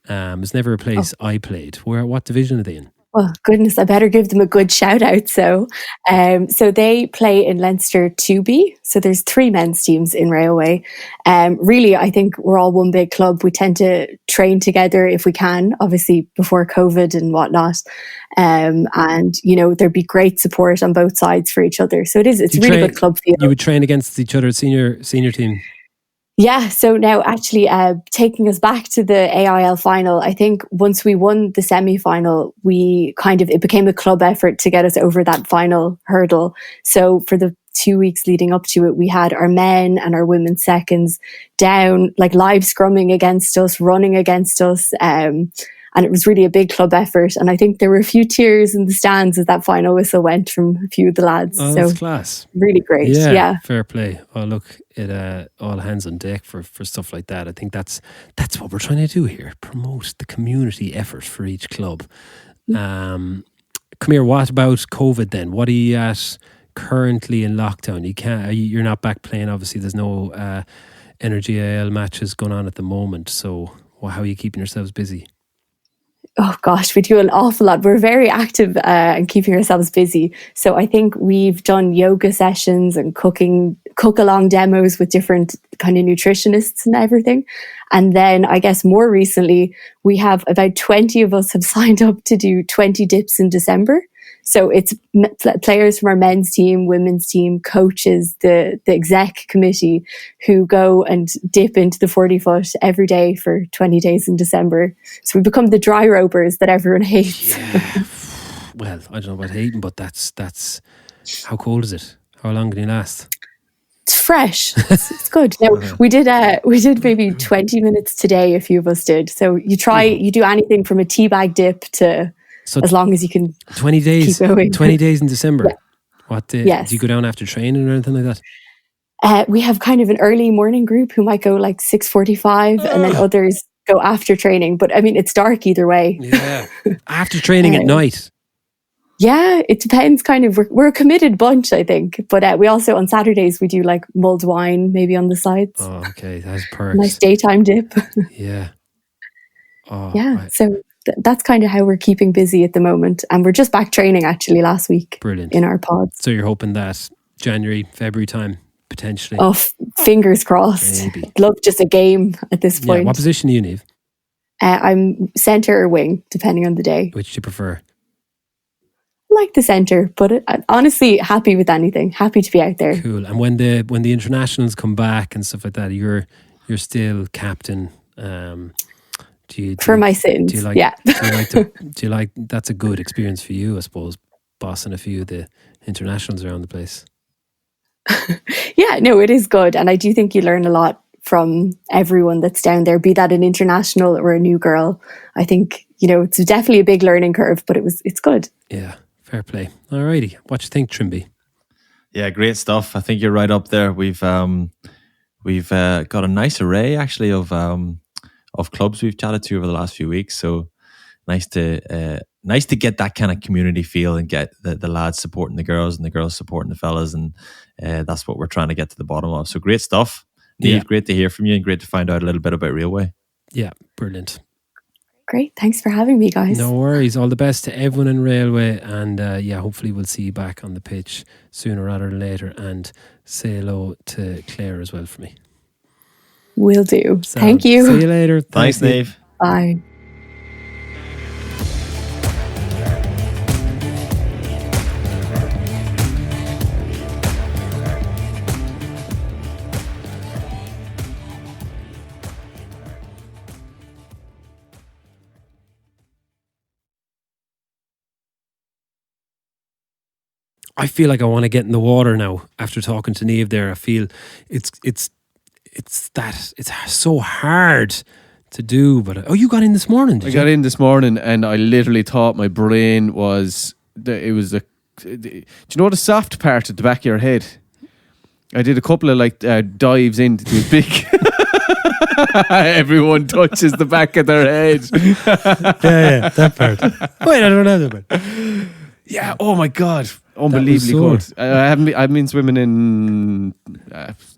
It's never a place I played. What division are they in? Oh goodness, I better give them a good shout out. So they play in Leinster 2B. So there's 3 men's teams in Railway. Really, I think we're all one big club. We tend to train together if we can, obviously before COVID and whatnot. And there'd be great support on both sides for each other. So it's a really good club feel. You would train against each other, senior team. Yeah, so now actually taking us back to the AIL final, I think once we won the semi-final, it became a club effort to get us over that final hurdle. So for the 2 weeks leading up to it, we had our men and our women's seconds down, like live scrumming against us, running against us. And it was really a big club effort. And I think there were a few tears in the stands as that final whistle went from a few of the lads. Oh, that's class. Really great. Yeah. Fair play. Oh, look, all hands on deck for stuff like that. I think that's what we're trying to do here. Promote the community effort for each club. Come here, what about COVID then? What are you at currently in lockdown? You're not back playing, obviously. There's no Energy AL matches going on at the moment. So how are you keeping yourselves busy? Oh gosh, we do an awful lot. We're very active and keeping ourselves busy. So I think we've done yoga sessions and cook-along demos with different kind of nutritionists and everything. And then I guess more recently, we have about 20 of us have signed up to do 20 dips in December. So it's players from our men's team, women's team, coaches, the exec committee who go and dip into the 40-foot every day for 20 days in December. So we become the dry ropers that everyone hates. Yeah. Well, I don't know about hating, but that's how cold is it? How long can you last? It's fresh. It's good. Now, we did maybe 20 minutes today, a few of us did. So you do anything from a teabag dip to... So as long as you can 20 days, keep going. 20 days in December. Yeah. What do yes. you go down after training or anything like that? We have kind of an early morning group who might go like 6:45 and then others go after training. But I mean, it's dark either way. Yeah. After training at night. Yeah, it depends kind of. We're a committed bunch, I think. But we also, on Saturdays, we do like mulled wine maybe on the sides. Oh, okay. That's perks. Nice daytime dip. Yeah. Oh, yeah. So that's kind of how we're keeping busy at the moment. And we're just back training actually last week. Brilliant. In our pods. So you're hoping that January, February time, potentially. Oh, fingers crossed. Maybe. Love just a game at this point. Yeah, what position do you need? I'm centre or wing, depending on the day. Which do you prefer? I like the centre, but honestly, happy with anything. Happy to be out there. Cool. And when the internationals come back and stuff like that, you're still captain. For my sins, do you like, yeah. do you like that's a good experience for you, I suppose, bossing a few of the internationals around the place? Yeah, no, it is good. And I do think you learn a lot from everyone that's down there, be that an international or a new girl. I think, it's definitely a big learning curve, but it's good. Yeah, fair play. Alrighty. What you think, Trimby? Yeah, great stuff. I think you're right up there. We've got a nice array actually of clubs we've chatted to over the last few weeks. So nice to get that kind of community feel and get the lads supporting the girls and the girls supporting the fellas, and that's what we're trying to get to the bottom of. So great stuff. Niamh, great to hear from you and great to find out a little bit about Railway. Yeah, brilliant. Great. Thanks for having me, guys. No worries. All the best to everyone in Railway, and hopefully we'll see you back on the pitch sooner rather than later, and say hello to Claire as well for me. Will do. Thank you. See you later. Thanks, Niamh. Bye. I feel like I want to get in the water now after talking to Niamh there. I feel it's so hard to do, but you got in this morning. I got in this morning and I literally thought my brain was do you know the soft part at the back of your head? I did a couple of dives into the big everyone touches the back of their head. Yeah, that part. Wait, I don't know that part. Yeah. Oh my God. Unbelievably good. I haven't been swimming in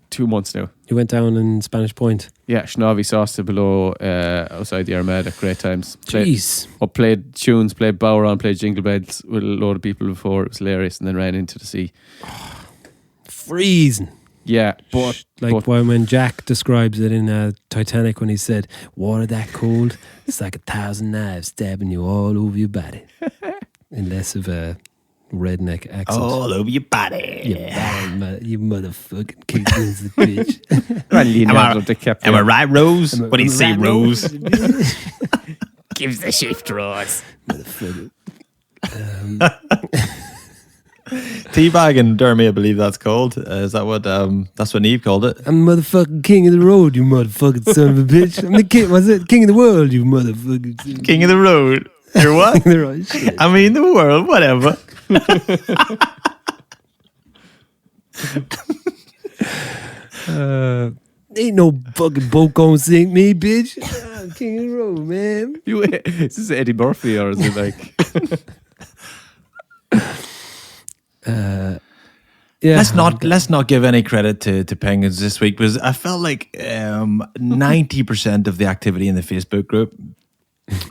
2 months now. You went down in Spanish Point. Yeah, Schnavi Sauce below outside the Armada. Great times. Jeez. Played tunes, played Boweron, played Jingle Bells with a load of people before. It was hilarious, and then ran into the sea. Freezing. Yeah, but when Jack describes it in Titanic when he said, water that cold, it's like 1,000 knives stabbing you all over your body. In less of a redneck accent. All over your body. You motherfucking kickers, the bitch. Am I right, Rose? What do you say, Rose? Gives the shift draws. Motherfucker. Teabagging, Dermy, I believe that's called. Is that what? That's what Neve called it. I'm the motherfucking king of the road, you motherfucking son of a bitch. I'm the king. Was it king of the world, you motherfucking King of the road. You're what? King of the road. Shit. I mean, the world, whatever. Ain't no fucking boat gonna sink me, bitch. I'm king of the road, man. Is this Eddie Murphy or is it like? Yeah. Let's not give any credit to Penguins this week, because I felt like 90% of the activity in the Facebook group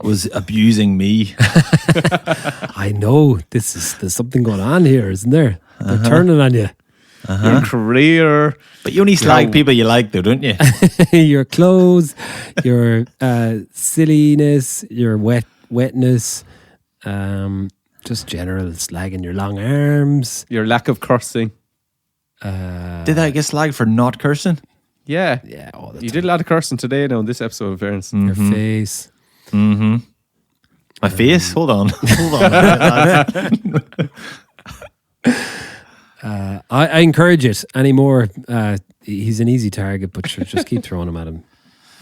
was abusing me. I know there's something going on here, isn't there? They're turning on you. Your career. But you only slag people you like, though, don't you? Your clothes, your silliness, your wetness, just general slagging your long arms. Your lack of cursing. Did I get slagged for not cursing? Yeah. Yeah, all the You time. did a lot of cursing today, now, in this episode, in fairness. Your face. Mm-hmm. My face? Hold on. Hold on. I encourage it anymore. He's an easy target, but sure, just keep throwing him at him.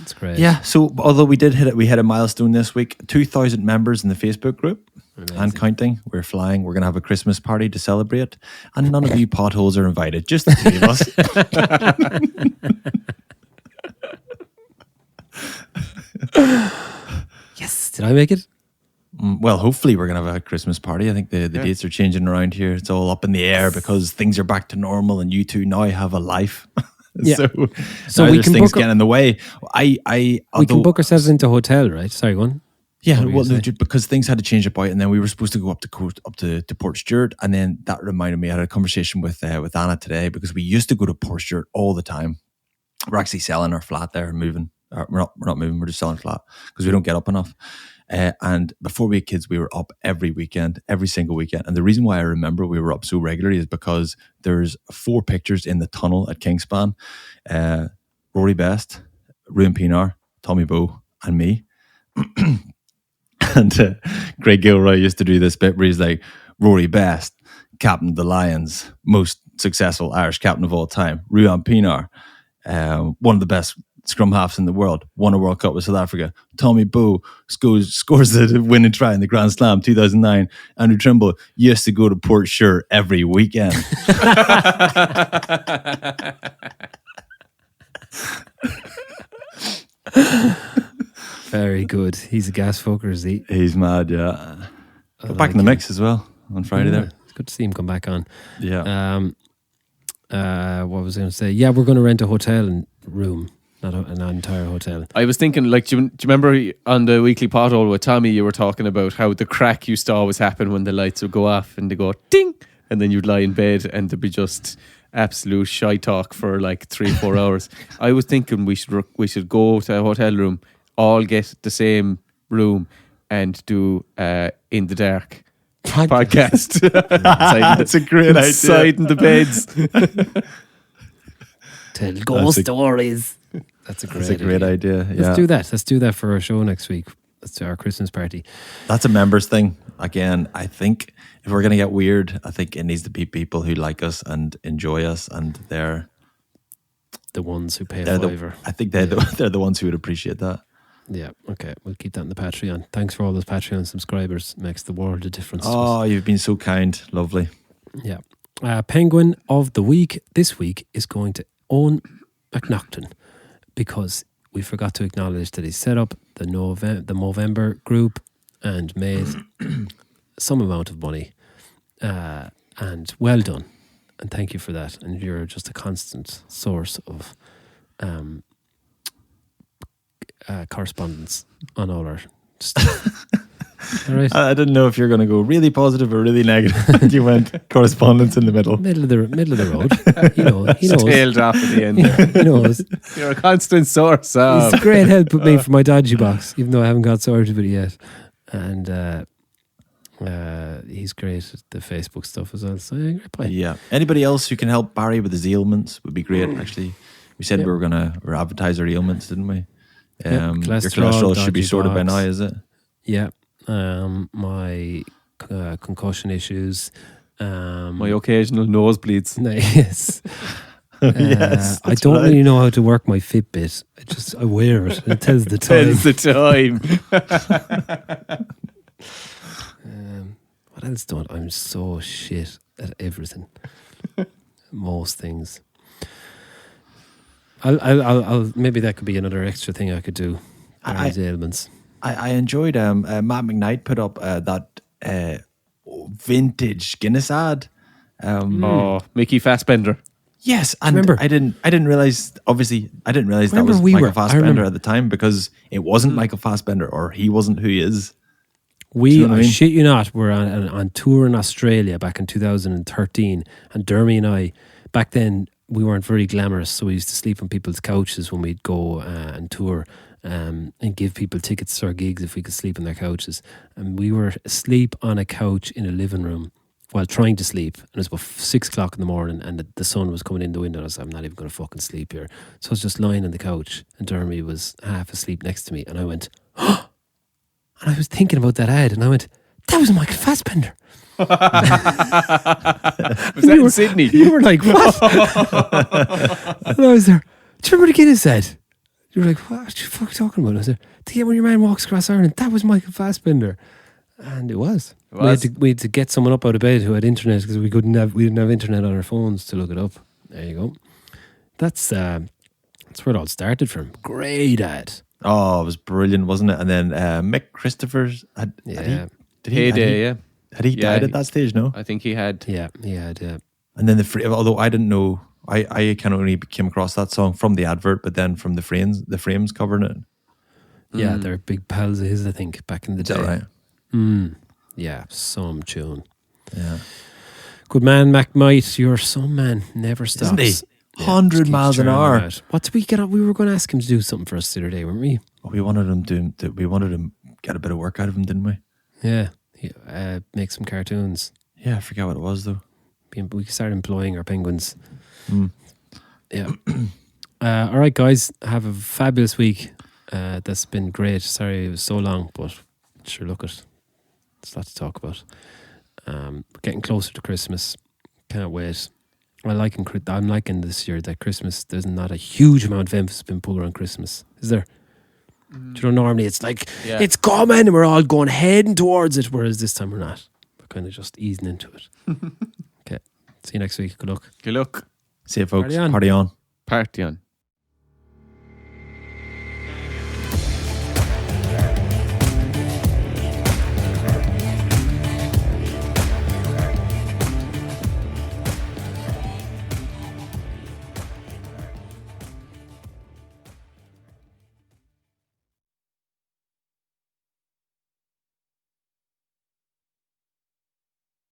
It's great. Yeah, so although we did hit it, we hit a milestone this week. 2,000 members in the Facebook group. Amazing. And counting. We're flying. We're going to have a Christmas party to celebrate. And none of you potholes are invited. Just the three of us. Yes. Did I make it? Well, hopefully we're going to have a Christmas party. I think the dates are changing around here. It's all up in the air because things are back to normal and you two now have a life. Yeah. So we there's can things book getting in the way. We can book ourselves into a hotel, right? Sorry, go on. Yeah, What were you well, saying? because things had to change about, and then we were supposed to go up to Port Stewart, and then that reminded me. I had a conversation with Anna today because we used to go to Port Stewart all the time. We're actually selling our flat there and moving. We're not moving. We're just selling flat because we don't get up enough. And before we had kids, we were up every weekend, every single weekend. And the reason why I remember we were up so regularly is because there's 4 pictures in the tunnel at Kingspan. Rory Best, Ruan Pinar, Tommy Bowe, and me. And Greg Gilroy used to do this bit where he's like, Rory Best, captain of the Lions, most successful Irish captain of all time. Ruan Pinar, one of the best scrum halves in the world, won a World Cup with South Africa. Tommy Bowe scores the winning try in the Grand Slam 2009. Andrew Trimble used to go to Port Stewart every weekend. Very good. He's a gas fucker, is he? He's mad, yeah. Got back in the mix as well on Friday there. It's good to see him come back on. Yeah. What was I going to say? Yeah, we're going to rent a hotel room, not an entire hotel. I was thinking, like, do you remember on the weekly pothole with Tommy, you were talking about how the crack used to always happen when the lights would go off and they go ding, and then you'd lie in bed and there'd be just absolute shy talk for like 3-4 hours. I was thinking we should go to a hotel room, all get the same room, and do in the dark podcast. That's a great idea. Inside in the beds. Tell ghost stories. That's a great idea. Yeah. Let's do that. Let's do that for our show next week. Let's do our Christmas party. That's a members thing. Again, I think if we're going to get weird, I think it needs to be people who like us and enjoy us, and they're the ones who pay a $5. I think they're the ones who would appreciate that. Yeah, okay. We'll keep that in the Patreon. Thanks for all those Patreon subscribers. Makes the world of difference. Oh, you've been so kind. Lovely. Yeah. Penguin of the week this week is going to Owen McNaughton, because we forgot to acknowledge that he set up the Movember group and made some amount of money and well done, and thank you for that. And you're just a constant source of correspondence on all our stuff. All right. I didn't know if you're going to go really positive or really negative. You went correspondence in the middle. Middle of the road. He knows. Tailed off at the end. He knows. You're a constant source He's of. a great help with me for my dodgy box, even though I haven't got sorted with it yet. And he's great at the Facebook stuff as well. So yeah, great point. Yeah. Anybody else who can help Barry with his ailments would be great. Actually, we said we were going to advertise our ailments, didn't we? Your cholesterol should be sorted by now, is it? Yeah. My concussion issues. My occasional nosebleeds. Yes. Yes. I don't really know how to work my Fitbit. I wear it. It tells the time. Tells the time. What else don't I'm so shit at everything. Most things. I'll maybe that could be another extra thing I could do. Barry's ailments. I enjoyed Matt McKnight put up that vintage Guinness ad. Mickey Fassbender. Yes, and Remember? I didn't realize. Obviously, I didn't realize that Remember was we Michael were- I Fassbender remember- at the time because it wasn't Michael Fassbender, or he wasn't who he is. We, you know what I mean? shit you not, were on tour in Australia back in 2013, and Dermy and I, back then, we weren't very glamorous, so we used to sleep on people's couches when we'd go and tour, and give people tickets to our gigs if we could sleep on their couches. And we were asleep on a couch in a living room while trying to sleep, and it was about 6 o'clock in the morning, and the sun was coming in the window, and I was like, I'm not even going to fucking sleep here. So I was just lying on the couch, and Dermy was half asleep next to me, and I went, oh! And I was thinking about that ad, and I went, that was Michael Fassbender. Was that in Sydney? You were like, what? And I was there, do you remember the Guinness ad? You were like, what the fuck are you talking about? I was there, to get when your man walks across Ireland, that was Michael Fassbender. And it was. We had to get someone up out of bed who had internet because we didn't have internet on our phones to look it up. There you go. That's where it all started from. Great ad. Oh, it was brilliant, wasn't it? And then Mick Christophers had he died at that stage? No, I think he had. Yeah, he had, yeah. And then although I didn't know, I kind of only came across that song from the advert, but then from the frames covering it. Yeah, they're big pals of his, I think, back in the day. Is that right? Yeah, some tune. Yeah. Good man, McKnight. You're some man. Never stops. Isn't he? Yeah, 100 just miles keeps an churning hour. out. What did we get? We were going to ask him to do something for us the other day, weren't we? We wanted him to get a bit of work out of him, didn't we? Yeah. Make some cartoons. Yeah, I forget what it was though. We could start employing our penguins. Yeah. All right, guys. Have a fabulous week. That's been great. Sorry it was so long, but sure, look at it's a lot to talk about. Getting closer to Christmas. Can't wait. I'm liking this year that Christmas, there's not a huge amount of emphasis been put on Christmas. Is there? Do you know, normally it's like, it's coming and we're all going heading towards it, whereas this time we're not. We're kind of just easing into it. Okay. See you next week. Good luck. Good luck. See you, folks. Party on. Party on. Party on.